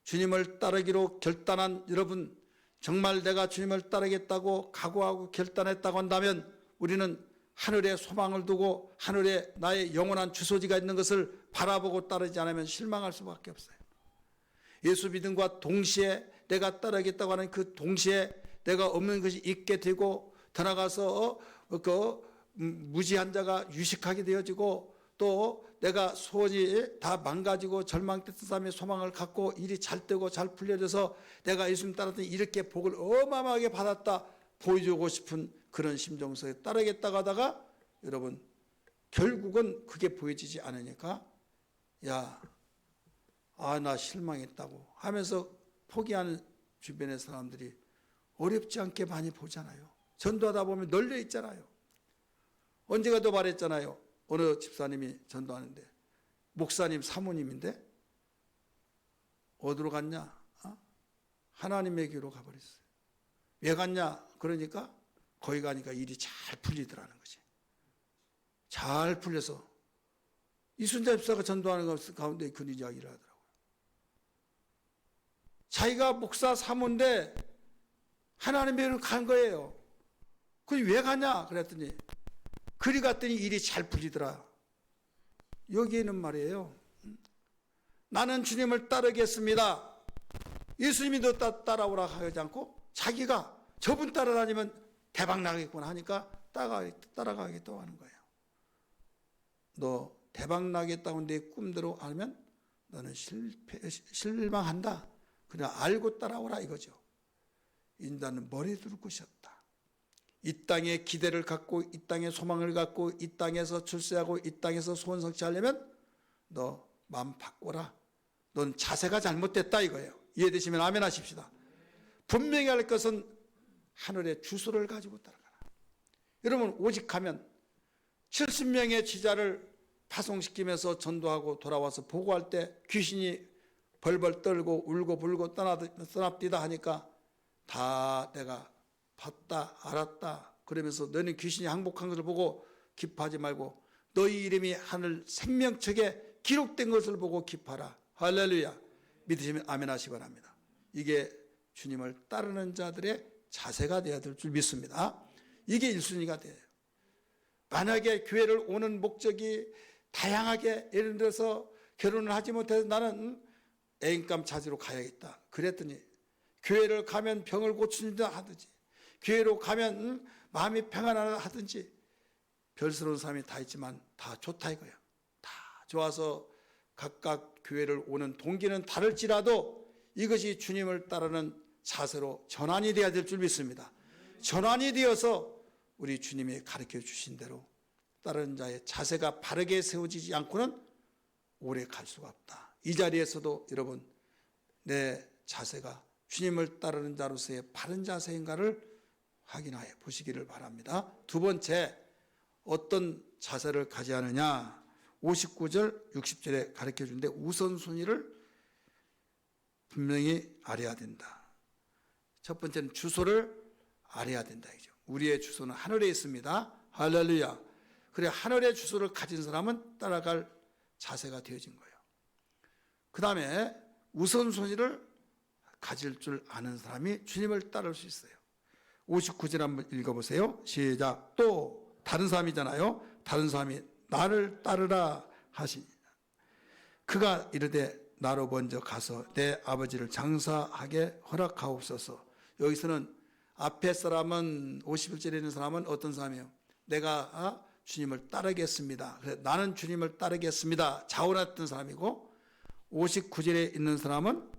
주님을 따르기로 결단한 여러분, 정말 내가 주님을 따르겠다고 각오하고 결단했다고 한다면 우리는 하늘에 소망을 두고 하늘에 나의 영원한 주소지가 있는 것을 바라보고 따르지 않으면 실망할 수밖에 없어요. 예수 믿음과 동시에 내가 따르겠다고 하는 그 동시에 내가 없는 것이 있게 되고 더 나아가서 무지한 자가 유식하게 되어지고 또 내가 소원이 다 망가지고 절망됐던 사람의 소망을 갖고 일이 잘 되고 잘 풀려져서 내가 예수님 따랐더니 이렇게 복을 어마어마하게 받았다 보여주고 싶은 그런 심정 속에 따르겠다고 하다가 여러분 결국은 그게 보여지지 않으니까 나 실망했다고 하면서 포기하는 주변의 사람들이 어렵지 않게 많이 보잖아요. 전도하다 보면 널려 있잖아요. 언제가도 말했잖아요. 어느 집사님이 전도하는데 목사님 사모님인데 어디로 갔냐? 하나님의 교로 가버렸어요. 왜 갔냐? 그러니까 거기 가니까 일이 잘 풀리더라는 거지. 잘 풀려서 이순자 집사가 전도하는 가운데 그 이야기를 하더라고요. 자기가 목사 사모인데 하나님의 교로 간 거예요. 그게 왜 가냐? 그랬더니 그리 갔더니 일이 잘 풀리더라. 여기에는 말이에요. 나는 주님을 따르겠습니다. 예수님이 너 따라오라 하지 않고 자기가 저분 따라다니면 대박 나겠구나 하니까 따라가겠다고 하는 거예요. 너 대박 나겠다고 내 꿈대로 하면 너는 실망한다. 그냥 알고 따라오라 이거죠. 인자는 머리 둘 곳이 없다. 이 땅에 기대를 갖고 이 땅에 소망을 갖고 이 땅에서 출세하고 이 땅에서 소원 성취하려면 너 마음 바꿔라. 넌 자세가 잘못됐다 이거예요. 이해되시면 아멘 하십시다. 분명히 할 것은 하늘의 주소를 가지고 따라가라. 여러분 오직 하면 70명의 지자를 파송시키면서 전도하고 돌아와서 보고할 때 귀신이 벌벌 떨고 울고 불고 떠납디다 하니까 다 내가 봤다 알았다 그러면서 너는 귀신이 항복한 것을 보고 기뻐하지 말고 너희 이름이 하늘 생명책에 기록된 것을 보고 기뻐하라. 할렐루야. 믿으시면 아멘 하시기 바랍니다. 이게 주님을 따르는 자들의 자세가 되어야 될 줄 믿습니다. 이게 1순위가 돼요. 만약에 교회를 오는 목적이 다양하게 예를 들어서 결혼을 하지 못해서 나는 애인감 찾으러 가야겠다 그랬더니 교회를 가면 병을 고친다 하든지 교회로 가면 마음이 평안하다 하든지 별스러운 사람이 다 있지만 다 좋다 이거예요. 다 좋아서 각각 교회를 오는 동기는 다를지라도 이것이 주님을 따르는 자세로 전환이 되어야 될 줄 믿습니다. 전환이 되어서 우리 주님이 가르쳐 주신 대로 따르는 자의 자세가 바르게 세워지지 않고는 오래 갈 수가 없다. 이 자리에서도 여러분 내 자세가 주님을 따르는 자로서의 바른 자세인가를 확인하여 보시기를 바랍니다. 두 번째 어떤 자세를 가져야 하느냐 59절 60절에 가르쳐 주는데 우선순위를 분명히 알아야 된다. 첫 번째는 주소를 알아야 된다. 우리의 주소는 하늘에 있습니다. 할렐루야. 그래 하늘의 주소를 가진 사람은 따라갈 자세가 되어진 거예요. 그 다음에 우선순위를 가질 줄 아는 사람이 주님을 따를 수 있어요. 59절 한번 읽어보세요. 시작. 또 다른 사람이잖아요. 다른 사람이 나를 따르라 하시니 그가 이르되 나로 먼저 가서 내 아버지를 장사하게 허락하옵소서. 여기서는 앞에 사람은 51절에 있는 사람은 어떤 사람이에요? 내가 주님을 따르겠습니다. 그래서 나는 주님을 따르겠습니다. 자원했던 사람이고 59절에 있는 사람은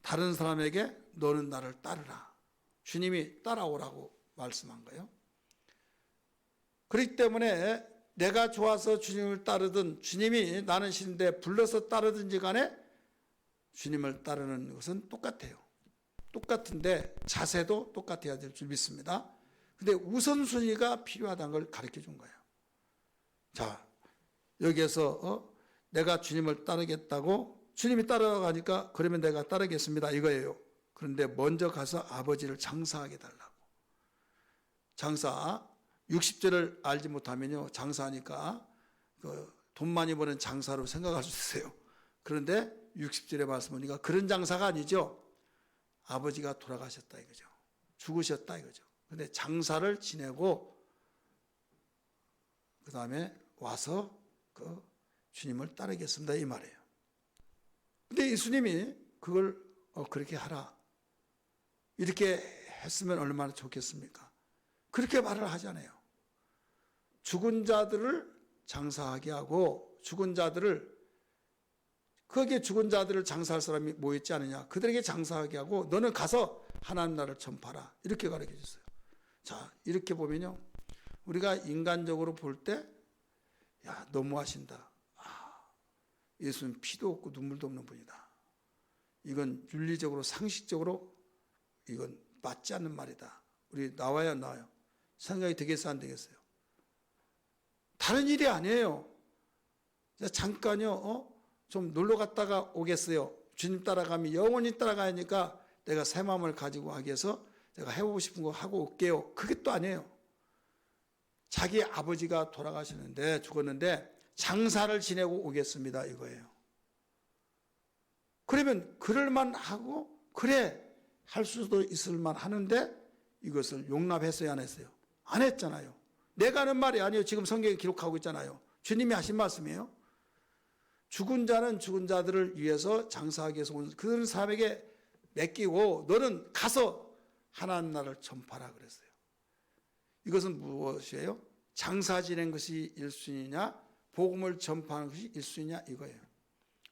다른 사람에게 너는 나를 따르라. 주님이 따라오라고 말씀한 거예요. 그렇기 때문에 내가 좋아서 주님을 따르든 주님이 나는 신인데 불러서 따르든지 간에 주님을 따르는 것은 똑같아요. 똑같은데 자세도 똑같아야 될 줄 믿습니다. 근데 우선순위가 필요하다는 걸 가르쳐 준 거예요. 자, 여기에서 내가 주님을 따르겠다고 주님이 따라가니까 그러면 내가 따르겠습니다 이거예요. 그런데 먼저 가서 아버지를 장사하게 달라고. 장사 60절을 알지 못하면요, 장사하니까 돈 많이 버는 장사로 생각할 수 있어요. 그런데 60절의 말씀 보니까 그런 장사가 아니죠. 아버지가 돌아가셨다 이거죠. 죽으셨다 이거죠. 근데 장사를 지내고 그 다음에 와서 그 주님을 따르겠습니다 이 말이에요. 근데 예수님이 그걸 그렇게 하라 이렇게 했으면 얼마나 좋겠습니까? 그렇게 말을 하잖아요. 죽은 자들을 장사하게 하고 죽은 자들을, 거기에 죽은 자들을 장사할 사람이 모였지 않느냐, 그들에게 장사하게 하고 너는 가서 하나님 나라를 전파하라 이렇게 가르쳐 줬어요. 자, 이렇게 보면요, 우리가 인간적으로 볼 때 야, 너무하신다. 예수는 피도 없고 눈물도 없는 분이다. 이건 윤리적으로 상식적으로 이건 맞지 않는 말이다. 우리 나와요 안 나와요? 생각이 되겠어요 안 되겠어요? 다른 일이 아니에요. 잠깐요 좀 놀러 갔다가 오겠어요. 주님 따라가면 영원히 따라가니까 내가 새 마음을 가지고 하기 위해서 내가 해보고 싶은 거 하고 올게요. 그게 또 아니에요. 자기 아버지가 돌아가시는데 죽었는데 장사를 지내고 오겠습니다 이거예요. 그러면 그럴만 하고 그래 할 수도 있을만 하는데 이것을 용납했어요 안 했어요? 안 했잖아요. 내가 하는 말이 아니에요. 지금 성경에 기록하고 있잖아요. 주님이 하신 말씀이에요. 죽은 자는 죽은 자들을 위해서 장사하기 위해서 온 그 사람에게 맡기고 너는 가서 하나님 나라를 전파하라 그랬어요. 이것은 무엇이에요? 장사 지낸 것이 1순위냐 복음을 전파하는 것이 1순위냐 이거예요.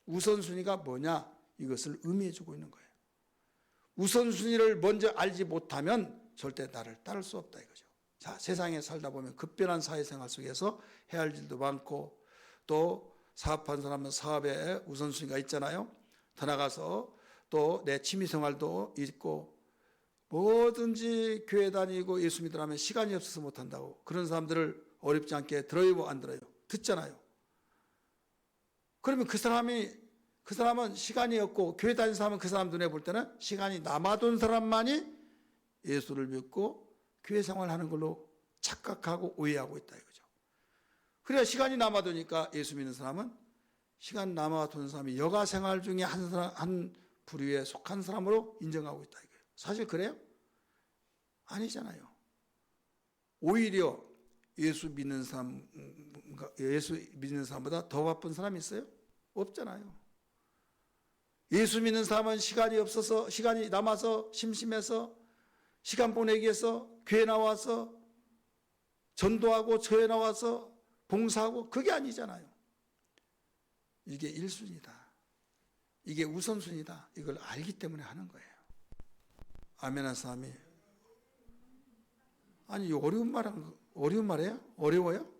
우선순위가 뭐냐 이것을 의미해 주고 있는 거예요. 우선순위를 먼저 알지 못하면 절대 나를 따를 수 없다 이거죠. 자, 세상에 살다 보면 급변한 사회생활 속에서 해야 할 일도 많고 또 사업하는 사람은 사업에 우선순위가 있잖아요. 더 나가서 또 내 취미생활도 있고 뭐든지 교회 다니고 예수 믿으라면 시간이 없어서 못한다고 그런 사람들을 어렵지 않게 들어요 안 들어요? 듣잖아요. 그러면 그 사람은 시간이 없고 교회 다니는 사람은 그 사람 눈에 볼 때는 시간이 남아돈 사람만이 예수를 믿고 교회 생활하는 걸로 착각하고 오해하고 있다 이거죠. 그래야 시간이 남아도니까 예수 믿는 사람은 시간 남아도는 사람이 여가 생활 중에 한 부류에 속한 사람으로 인정하고 있다 이거예요. 사실 그래요? 아니잖아요. 오히려 예수 믿는 사람보다 더 바쁜 사람이 있어요? 없잖아요. 예수 믿는 사람은 시간이 없어서 시간이 남아서 심심해서 시간 보내기 위해서 교회 나와서 전도하고 교회 나와서 봉사하고 그게 아니잖아요. 이게 1순위다. 이게 우선순위다. 이걸 알기 때문에 하는 거예요. 아멘 한 사람이 아니 어려운 말이에요? 어려워요?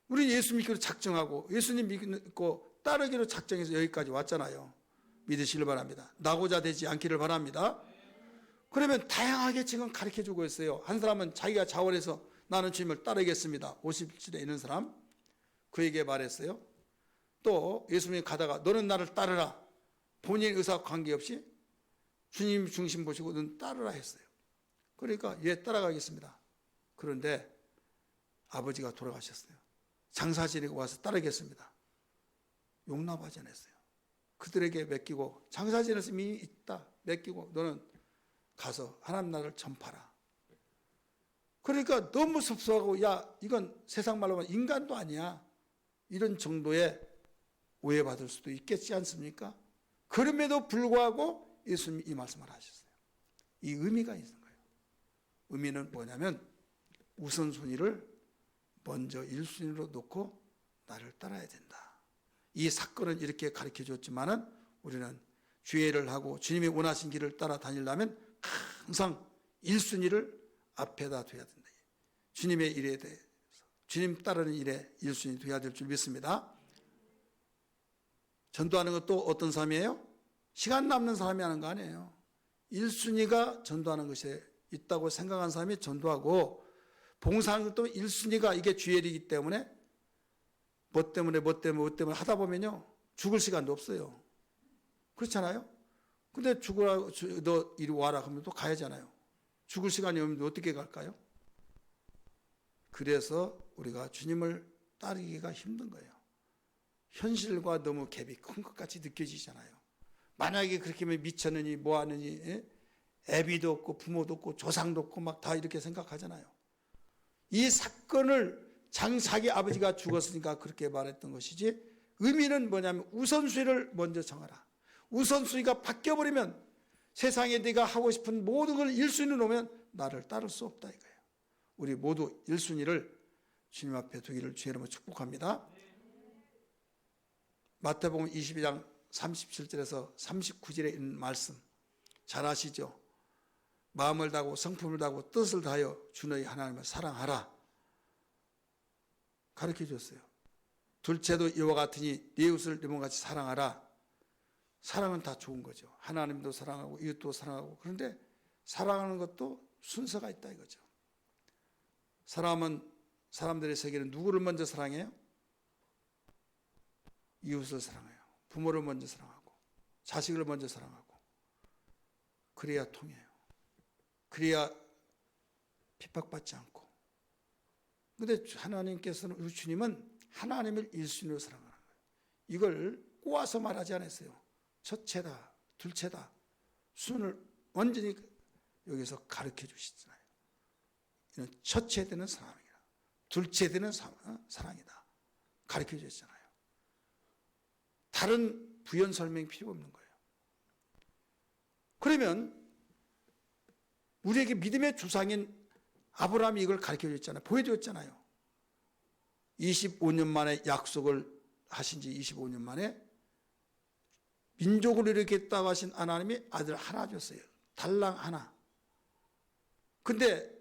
우리 예수 믿기로 작정하고 예수님 믿고 따르기로 작정해서 여기까지 왔잖아요. 믿으시길 바랍니다. 나고자 되지 않기를 바랍니다. 그러면 다양하게 지금 가르쳐주고 있어요. 한 사람은 자기가 자원해서 나는 주님을 따르겠습니다. 50절에 있는 사람 그에게 말했어요. 또 예수님이 가다가 너는 나를 따르라. 본인 의사와 관계없이 주님 중심 보시고 너는 따르라 했어요. 그러니까 예 따라가겠습니다. 그런데 아버지가 돌아가셨어요. 장사 지내고 와서 따르겠습니다. 용납하지 않았어요. 그들에게 맡기고 장사 지낼 수 이미 있다. 맡기고 너는 가서 하나님 나라를 전파라. 그러니까 너무 섭섭하고 야 이건 세상 말로 하면 인간도 아니야. 이런 정도의 오해받을 수도 있겠지 않습니까? 그럼에도 불구하고 예수님이 이 말씀을 하셨어요. 이 의미가 있는 거예요. 의미는 뭐냐면 우선순위를 먼저 1순위로 놓고 나를 따라야 된다. 이 사건은 이렇게 가르쳐 줬지만은 우리는 주의를 하고 주님이 원하신 길을 따라 다니려면 항상 1순위를 앞에다 둬야 된다. 주님의 일에 대해서 주님 따르는 일에 1순위 둬야 될 줄 믿습니다. 전도하는 것도 어떤 사람이에요? 시간 남는 사람이 하는 거 아니에요. 1순위가 전도하는 것이 있다고 생각하는 사람이 전도하고 봉사하는 것도 1순위가 이게 주의 일이기 때문에 뭐 때문에 하다 보면요 죽을 시간도 없어요. 그렇잖아요. 근데 죽으라, 너 이리 와라 하면 또 가야잖아요. 죽을 시간이 오면 어떻게 갈까요? 그래서 우리가 주님을 따르기가 힘든 거예요. 현실과 너무 갭이 큰 것 같이 느껴지잖아요. 만약에 그렇게 하면 미쳤느니 뭐하느니, 애비도 없고 부모도 없고 조상도 없고 막 다 이렇게 생각하잖아요. 이 사건을 자기 아버지가 죽었으니까 그렇게 말했던 것이지, 의미는 뭐냐면 우선순위를 먼저 정하라. 우선순위가 바뀌어버리면 세상에 네가 하고 싶은 모든 걸 1순위로 놓으면 나를 따를 수 없다 이거예요. 우리 모두 1순위를 주님 앞에 두기를 주의 이름으로 축복합니다. 마태복음 22장 37절에서 39절에 있는 말씀 잘 아시죠? 마음을 다하고 성품을 다하고 뜻을 다하여 주 너희 하나님을 사랑하라 가르쳐 줬어요. 둘째도 이와 같으니 네 이웃을 네 몸같이 사랑하라. 사랑은 다 좋은 거죠. 하나님도 사랑하고 이웃도 사랑하고. 그런데 사랑하는 것도 순서가 있다 이거죠. 사람들의 세계는 누구를 먼저 사랑해요? 이웃을 사랑해요. 부모를 먼저 사랑하고 자식을 먼저 사랑하고. 그래야 통해요. 그래야 핍박받지 않고. 그런데 하나님께서는, 우리 주님은 하나님을 1순위로 사랑하는 거예요. 이걸 꼬아서 말하지 않았어요. 첫째다, 둘째다, 순을 완전히 여기서 가르쳐 주시잖아요. 이는 첫째 되는 사랑이다, 둘째 되는 사랑이다 가르쳐 주셨잖아요. 다른 부연 설명이 필요 없는 거예요. 그러면 우리에게 믿음의 주상인 아브라함이 이걸 가르쳐 줬잖아요. 보여줬잖아요. 25년 만에 약속을 하신 지 25년 만에 민족을 일으키겠다고 하신 하나님이 아들 하나 줬어요. 달랑 하나. 근데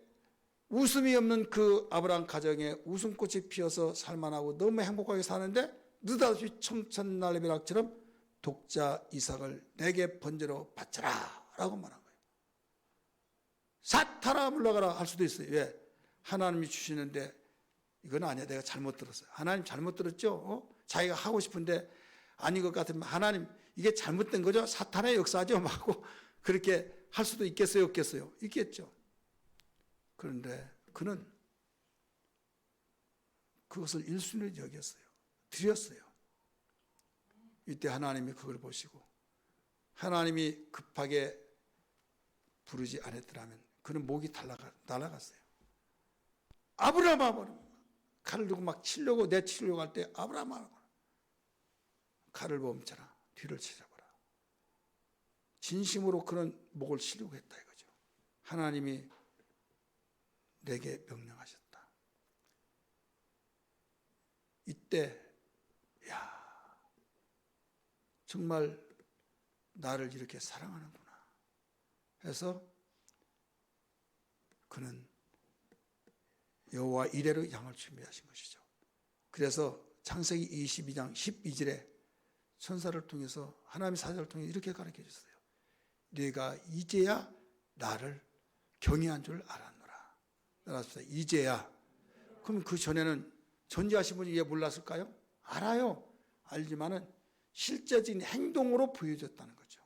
웃음이 없는 그 아브라함 가정에 웃음꽃이 피어서 살만하고 너무 행복하게 사는데 느닷없이 청천날비락처럼 독자 이삭을 내게 번제로 바쳐라 라고 말한 거예요. 사탄아 물러가라 할 수도 있어요. 왜? 하나님이 주시는데 이건 아니야, 내가 잘못 들었어요. 하나님 잘못 들었죠? 자기가 하고 싶은데 아닌 것 같으면 하나님 이게 잘못된 거죠? 사탄의 역사죠? 하고 그렇게 할 수도 있겠어요? 없겠어요? 있겠죠. 그런데 그는 그것을 1순위로 여겼어요. 드렸어요. 이때 하나님이 그걸 보시고 하나님이 급하게 부르지 않았더라면 그는 목이 날아갔어요. 아브라함 칼을 들고 막 치려고 내치려고 할 때 아브라함 칼을 멈춰라, 뒤를 찾아보라. 진심으로 그는 목을 치려고 했다 이거죠. 하나님이 내게 명령하셨다. 이때 정말 나를 이렇게 사랑하는구나 해서 그는 여호와 이레로 양을 준비하신 것이죠. 그래서 창세기 22장 12절에 천사를 통해서 하나님의 사자를 통해 이렇게 가르쳐 줬어요. 네가 이제야 나를 경외한 줄 알았노라. 알았어요. 이제야. 그럼 그 전에는 존재하신 분이 왜 몰랐을까요? 알아요. 알지만은 실제적인 행동으로 보여줬다는 거죠.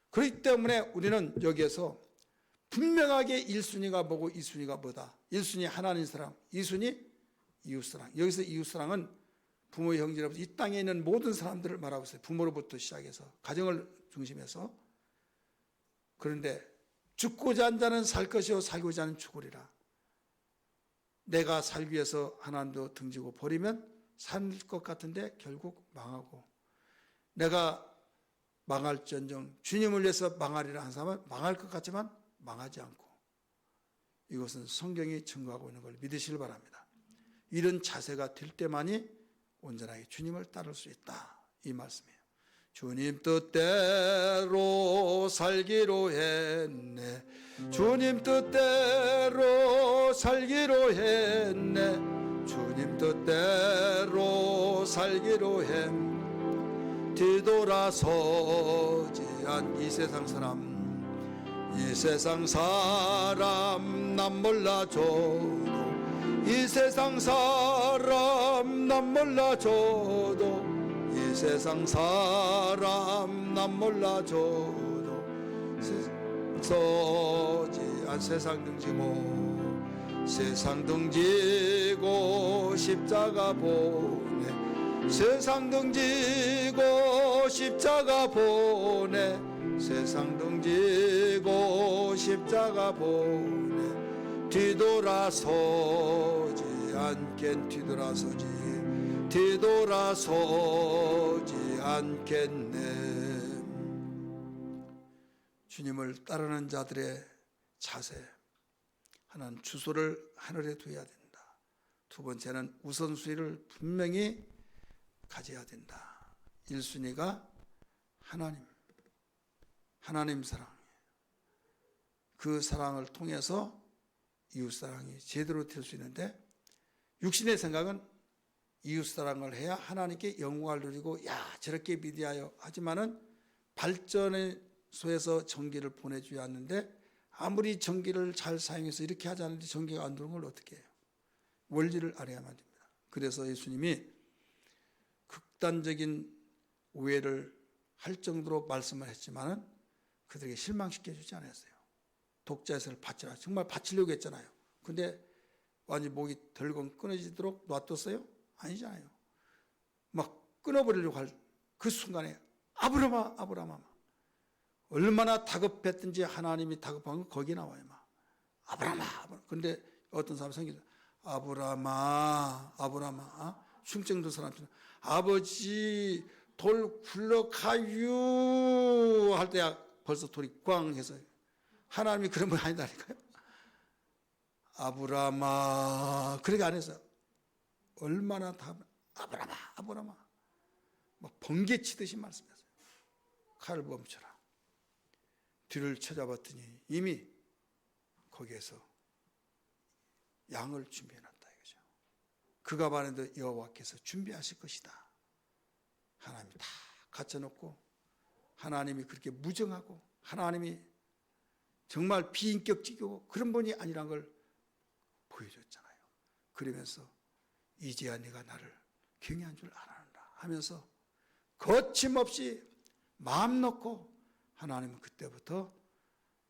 그렇기 때문에 우리는 여기에서 분명하게 1순위가 뭐고 2순위가 뭐다. 1순위 하나님 사랑, 2순위 이웃 사랑. 여기서 이웃 사랑은 부모, 형제로부터 이 땅에 있는 모든 사람들을 말하고 있어요. 부모로부터 시작해서 가정을 중심해서. 그런데 죽고자 한 자는 살 것이요 살고자 하는 죽으리라. 내가 살기 위해서 하나님도 등지고 버리면 살 것 같은데 결국 망하고, 내가 망할지언정 주님을 위해서 망하리라 한 사람은 망할 것 같지만 망하지 않고, 이것은 성경이 증거하고 있는 걸 믿으시길 바랍니다. 이런 자세가 될 때만이 온전하게 주님을 따를 수 있다 이 말씀이에요. 주님 뜻대로 살기로 했네, 주님 뜻대로 살기로 했네, 주님 뜻대로 살기로 했네. 뒤돌아서지 않 이 세상 사람, 이 세상 사람 남 몰라줘도, 이 세상 사람 남 몰라줘도, 이 세상 세상 사람 남 몰라줘도 서지 안 세상 등지고 세상 등지고 십자가 보내 세상 등지고 십자가 보내 세상 등지고 십자가 보내 뒤돌아서지 않겠 뒤돌아서지 않겠네. 주님을 따르는 자들의 자세, 하나는 주소를 하늘에 두어야 된다. 두 번째는 우선순위를 분명히 가져야 된다. 1순위가 하나님 사랑. 그 사랑을 통해서 이웃사랑이 제대로 될 수 있는데, 육신의 생각은 이웃사랑을 해야 하나님께 영광을 누리고 야 저렇게 믿어야요 하지만은 발전소에서 전기를 보내주지 않는데, 아무리 전기를 잘 사용해서 이렇게 하지 않는데 전기가 안 들어오는 걸 어떻게 해요? 원리를 알아야만 됩니다. 그래서 예수님이 극단적인 오해를 할 정도로 말씀을 했지만은 그들에게 실망시켜 주지 않았어요. 독자에서를 바치라, 정말 바치려고 했잖아요. 근데 완전히 목이 덜건 끊어지도록 놔뒀어요? 아니잖아요. 막 끊어버리려고 할 그 순간에 아브라함아 얼마나 다급했든지 하나님이 다급한 건 거기에 나와요. 막 아브라함아. 근데 어떤 사람 생기죠. 아브라함아 충청도 사람처럼 아버지 돌 굴러가유 할 때야 벌써 돌이 꽝 해서, 하나님이 그런 분 아니다니까요. 아브라함아 그렇게 안 해서 얼마나 다 아브라함아 막 번개치듯이 말씀했어요. 칼을 멈춰라. 뒤를 찾아봤더니 이미 거기에서 양을 준비해놨다 이거죠. 그가 바라는 여호와께서 준비하실 것이다. 하나님이 다 갖춰놓고, 하나님이 그렇게 무정하고 하나님이 정말 비인격적이고 그런 분이 아니란 걸 보여줬잖아요. 그러면서 이제야 네가 나를 경외한 줄 알아는다 하면서 거침없이 마음 놓고 하나님은 그때부터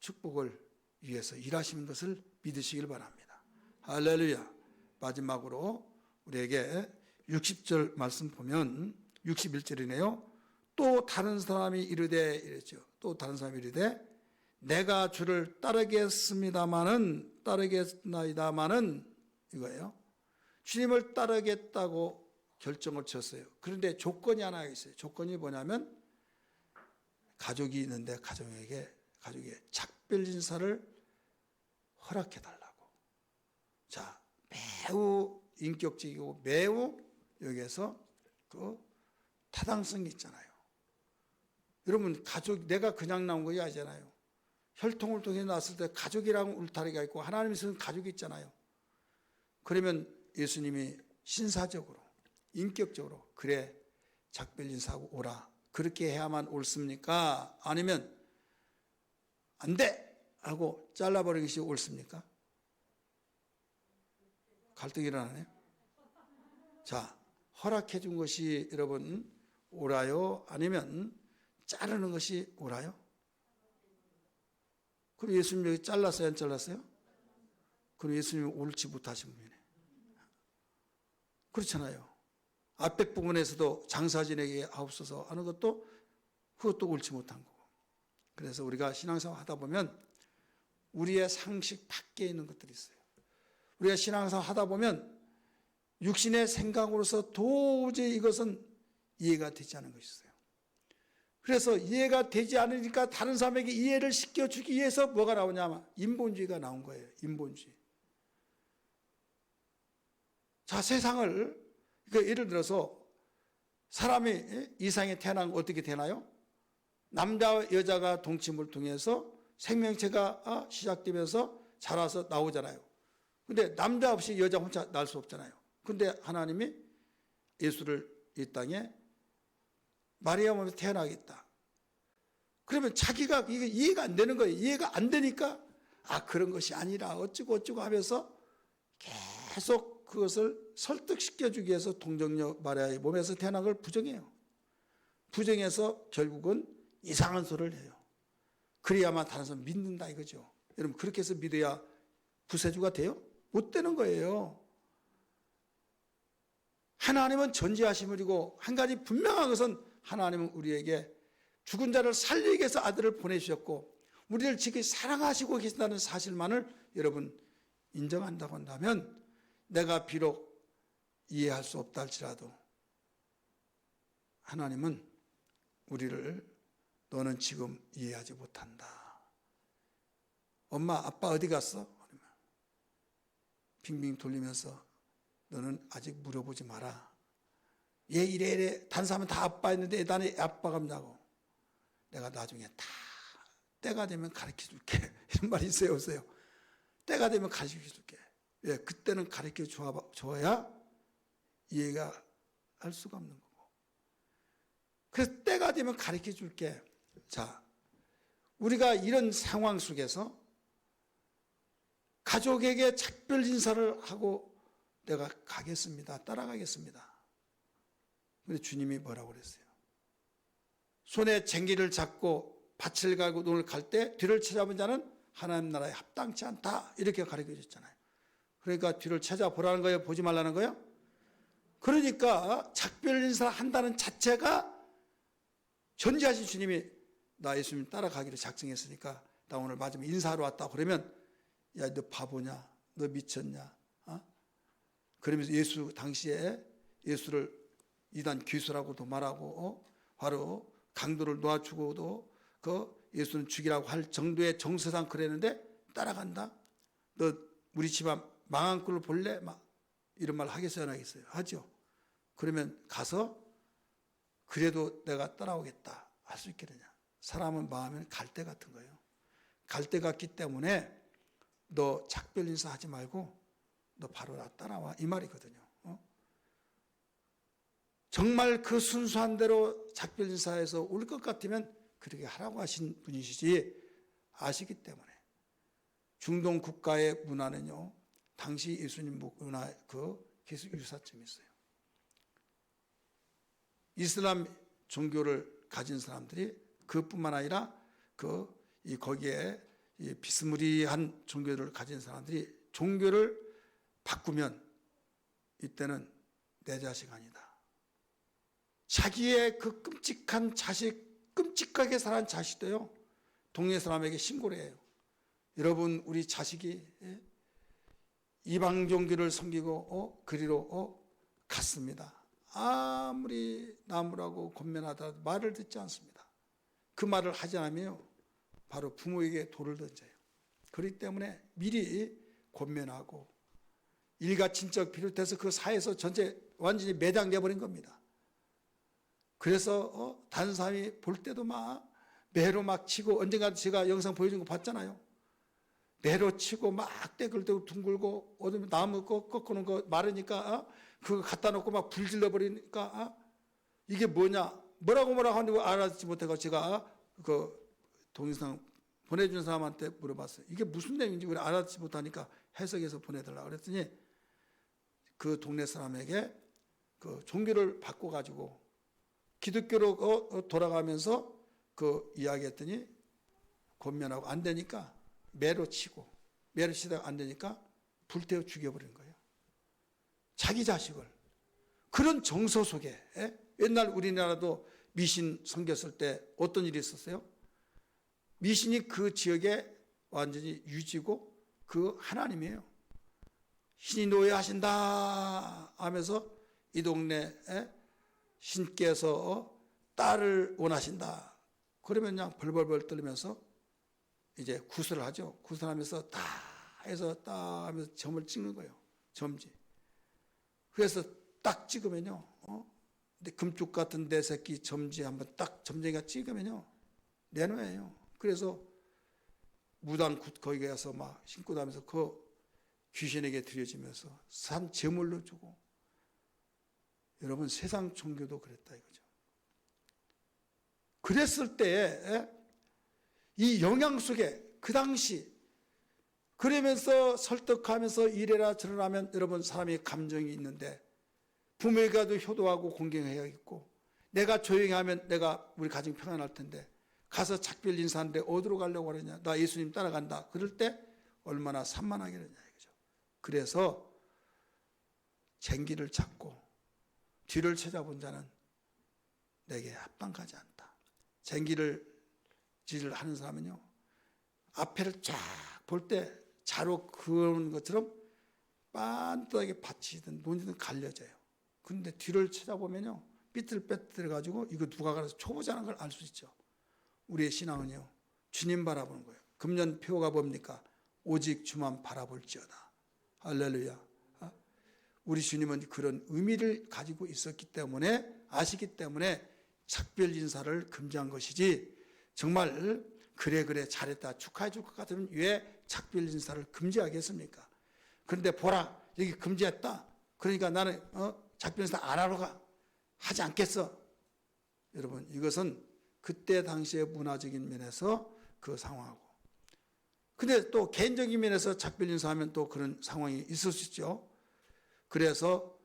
축복을 위해서 일하시는 것을 믿으시길 바랍니다. 할렐루야. 마지막으로 우리에게 60절 말씀 보면 61절이네요. 또 다른 사람이 이르되 이랬죠. 또 다른 사람이 이르되 내가 주를 따르겠나이다마는 이거예요. 주님을 따르겠다고 결정을 쳤어요. 그런데 조건이 하나 있어요. 조건이 뭐냐면 가족이 있는데 가족에게 작별 인사를 허락해 달라고. 자, 매우 인격적이고 매우 여기에서 그 타당성이 있잖아요. 여러분 가족, 내가 그냥 나온 것이 아니잖아요. 혈통을 통해 났을 때 가족이라는 울타리가 있고 하나님께서는 가족이 있잖아요. 그러면 예수님이 신사적으로 인격적으로 그래 작별 인사하고 오라 그렇게 해야만 옳습니까? 아니면 안 돼 하고 잘라버리는 것이 옳습니까? 갈등이 일어나네요. 자, 허락해 준 것이 여러분 옳아요? 아니면 자르는 것이 옳아요? 그럼 예수님 여기 잘랐어요? 안 잘랐어요? 그럼 예수님이 옳지 못하신 분이네. 그렇잖아요. 앞에 부분에서도 장사진에게 하옵소서 하는 것도 그것도 옳지 못한 거고. 그래서 우리가 신앙생활 하다 보면 우리의 상식 밖에 있는 것들이 있어요. 우리가 신앙생활 하다 보면 육신의 생각으로서 도저히 이것은 이해가 되지 않은 것이 있어요. 그래서 이해가 되지 않으니까 다른 사람에게 이해를 시켜주기 위해서 뭐가 나오냐면 인본주의가 나온 거예요. 인본주의. 자, 세상을 예를 들어서 사람이 이상에 태어난 거 어떻게 되나요? 남자와 여자가 동침을 통해서 생명체가 시작되면서 자라서 나오잖아요. 근데 남자 없이 여자 혼자 날 수 없잖아요. 근데 하나님이 예수를 이 땅에 마리아 몸에서 태어나겠다. 그러면 자기가 이게 이해가 안 되는 거예요. 이해가 안 되니까 그런 것이 아니라 어쩌고 하면서 계속 그것을 설득시켜주기 위해서 동정녀 마리아의 몸에서 태어난 걸 부정해요. 부정해서 결국은 이상한 소리를 해요. 그래야만 다른 사람 믿는다 이거죠. 여러분 그렇게 해서 믿어야 구세주가 돼요? 못 되는 거예요. 하나님은 전지하심이고 한 가지 분명한 것은 하나님은 우리에게 죽은 자를 살리기 위해서 아들을 보내주셨고 우리를 지금 사랑하시고 계신다는 사실만을 여러분 인정한다고 한다면 내가 비록 이해할 수 없다 할지라도 하나님은 우리를 너는 지금 이해하지 못한다. 엄마 아빠 어디 갔어? 빙빙 돌리면서 너는 아직 물어보지 마라. 얘 이래 단사하면 다 아빠 있는데 나는 아빠가 없냐고. 내가 나중에 다 때가 되면 가르쳐 줄게. 이런 말이 있어요 없어요? 때가 되면 가르쳐 줄게. 왜? 그때는 가르쳐 줘야 이해가 할 수가 없는 거고. 그래서 때가 되면 가르쳐 줄게. 자, 우리가 이런 상황 속에서 가족에게 작별 인사를 하고 내가 가겠습니다. 따라가겠습니다. 근데 주님이 뭐라고 그랬어요? 손에 쟁기를 잡고 밭을 가고 논을 갈 때 뒤를 찾아본 자는 하나님 나라에 합당치 않다. 이렇게 가르쳐 줬잖아요. 그러니까 뒤를 찾아보라는 거예요? 보지 말라는 거예요? 그러니까 작별 인사를 한다는 자체가 전지하신 주님이 나 예수님 따라가기로 작정했으니까 나 오늘 마지막 인사하러 왔다. 그러면 야, 너 바보냐? 너 미쳤냐? 그러면서 예수 당시에 예수를 이단 귀수라고도 말하고 바로 강도를 놓아주고도 그 예수는 죽이라고 할 정도의 정서상 그랬는데 따라간다. 너 우리 집안 망한 꼴을 볼래? 막 이런 말 하겠어요 안 하겠어요? 하죠. 그러면 가서 그래도 내가 따라오겠다 할 수 있겠느냐. 사람은 마음에는 갈대 같은 거예요. 갈대 같기 때문에 너 작별 인사하지 말고 너 바로 나 따라와 이 말이거든요. 정말 그 순수한 대로 작별 인사에서 올 것 같으면 그렇게 하라고 하신 분이시지 아시기 때문에 중동 국가의 문화는요 당시 예수님 문화 그 계속 유사점이 있어요. 이슬람 종교를 가진 사람들이 그뿐만 아니라 거기에 이 비스무리한 종교를 가진 사람들이 종교를 바꾸면 이때는 내 자식 아니다. 자기의 그 끔찍한 자식, 끔찍하게 살아난 자식도요 동네 사람에게 신고를 해요. 여러분 우리 자식이 이방 종교를 섬기고 그리로 갔습니다. 아무리 나무라고 권면하더라도 말을 듣지 않습니다. 그 말을 하지 않으면 바로 부모에게 돌을 던져요. 그렇기 때문에 미리 권면하고 일가친척 비롯해서 그 사회에서 전체 완전히 매장돼 버린 겁니다. 그래서 다른 사람이 볼 때도 막 매로 막 치고 언젠가 제가 영상 보여준 거 봤잖아요. 매로 치고 막 떼굴떼굴 둥글고 어디 나무 꺾어놓은 거 마르니까 그거 갖다 놓고 막 불 질러버리니까 이게 뭐냐 뭐라고 하는지 알아듣지 못해서 제가 그 동영상 보내준 사람한테 물어봤어요. 이게 무슨 내용인지 우리 알아듣지 못하니까 해석해서 보내달라고 그랬더니 그 동네 사람에게 그 종교를 바꿔가지고 기독교로 돌아가면서 그 이야기했더니 권면하고 안 되니까 매로 치고 매로 치다가 안 되니까 불태워 죽여버린 거예요. 자기 자식을. 그런 정서 속에 옛날 우리나라도 미신 섬겼을 때 어떤 일이 있었어요? 미신이 그 지역에 완전히 유지고 그 하나님이에요. 신이 노예하신다 하면서 이 동네에 신께서 딸을 원하신다. 그러면 그냥 벌벌벌 떨면서 이제 구슬을 하죠. 구슬하면서 다 해서 딱 하면서 점을 찍는 거예요. 점지. 그래서 딱 찍으면요. 근데 금쪽 같은 내 새끼 점지 한번 딱 점쟁이가 찍으면요. 내놓아요. 그래서 무당 거기 가서 막 신고 다니면서 그 귀신에게 드려지면서 산 제물로 주고. 여러분 세상 종교도 그랬다 이거죠. 그랬을 때 이 영향 속에 그 당시 그러면서 설득하면서 이래라 저래라 하면 여러분 사람의 감정이 있는데 부모에게도 효도하고 공경해야겠고 내가 조용히 하면 우리 가정이 평안할 텐데 가서 작별 인사하는데 어디로 가려고 그러냐. 나 예수님 따라간다. 그럴 때 얼마나 산만하겠느냐 이거죠. 그래서 쟁기를 찾고 뒤를 찾아본 자는 내게 합당하지 않다. 쟁기를 질을 하는 사람은요, 앞에를 쫙 볼 때 자로 그은 것처럼 빤듯하게 밭이든 논이든 갈려져요. 그런데 뒤를 찾아보면요, 삐뚤빼뚤해가지고 이거 누가 가서 초보자는 걸 알 수 있죠. 우리의 신앙은요, 주님 바라보는 거예요. 금년 표가 뭡니까? 오직 주만 바라볼지어다. 할렐루야. 우리 주님은 그런 의미를 가지고 있었기 때문에, 아시기 때문에 작별 인사를 금지한 것이지, 정말 그래 잘했다 축하해 줄 것 같으면 왜 작별 인사를 금지하겠습니까? 그런데 보라, 여기 금지했다. 그러니까 나는 작별 인사 안 하러 하지 않겠어. 여러분, 이것은 그때 당시의 문화적인 면에서 그 상황하고, 근데 또 개인적인 면에서 작별 인사하면 또 그런 상황이 있을 수 있죠. 그래서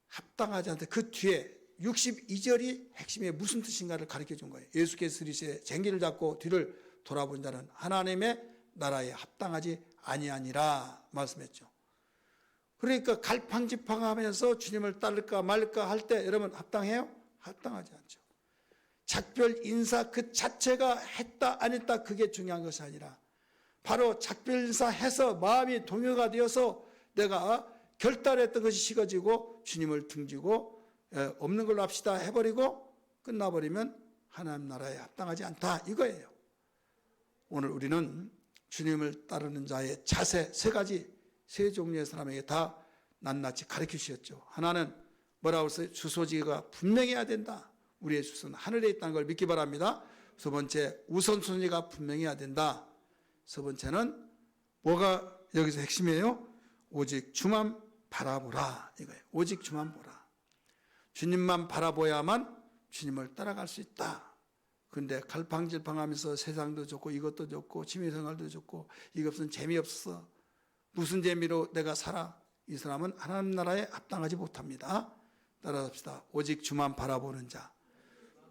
합당하지 않다. 그 뒤에 62절이 핵심이 무슨 뜻인가를 가르쳐 준 거예요. 예수께서 이르시되 쟁기를 잡고 뒤를 돌아본 자는 하나님의 나라에 합당하지 아니하니라 말씀했죠. 그러니까 갈팡질팡하면서 주님을 따를까 말까 할 때 여러분 합당해요? 합당하지 않죠. 작별 인사 그 자체가 했다 안 했다 그게 중요한 것이 아니라 바로 작별 인사해서 마음이 동요가 되어서 내가 결단했던 것이 식어지고 주님을 등지고 없는 걸로 합시다 해버리고 끝나버리면 하나님 나라에 합당하지 않다 이거예요. 오늘 우리는 주님을 따르는 자의 자세 세 가지, 세 종류의 사람에게 다 낱낱이 가르쳐 주셨죠. 하나는 뭐라고 했어요? 주소지가 분명해야 된다. 우리의 주소는 하늘에 있다는 걸 믿기 바랍니다. 두 번째, 우선순위가 분명해야 된다. 세 번째는 뭐가 여기서 핵심이에요? 오직 주만 바라보라 이거예요. 오직 주만 보라. 주님만 바라보야만 주님을 따라갈 수 있다. 그런데 갈팡질팡하면서 세상도 좋고 이것도 좋고 취미생활도 좋고 이것은 재미없어. 무슨 재미로 내가 살아? 이 사람은 하나님 나라에 합당하지 못합니다. 따라합시다. 오직 주만 바라보는 자.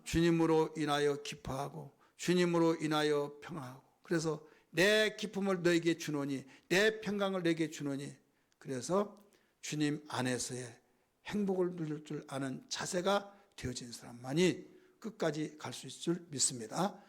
주님으로 인하여 기뻐하고 주님으로 인하여 평화하고, 그래서 내 기쁨을 너에게 주노니 내 평강을 너에게 주노니, 그래서 주님 안에서의 행복을 누릴 줄 아는 자세가 되어진 사람만이 끝까지 갈 수 있을 줄 믿습니다.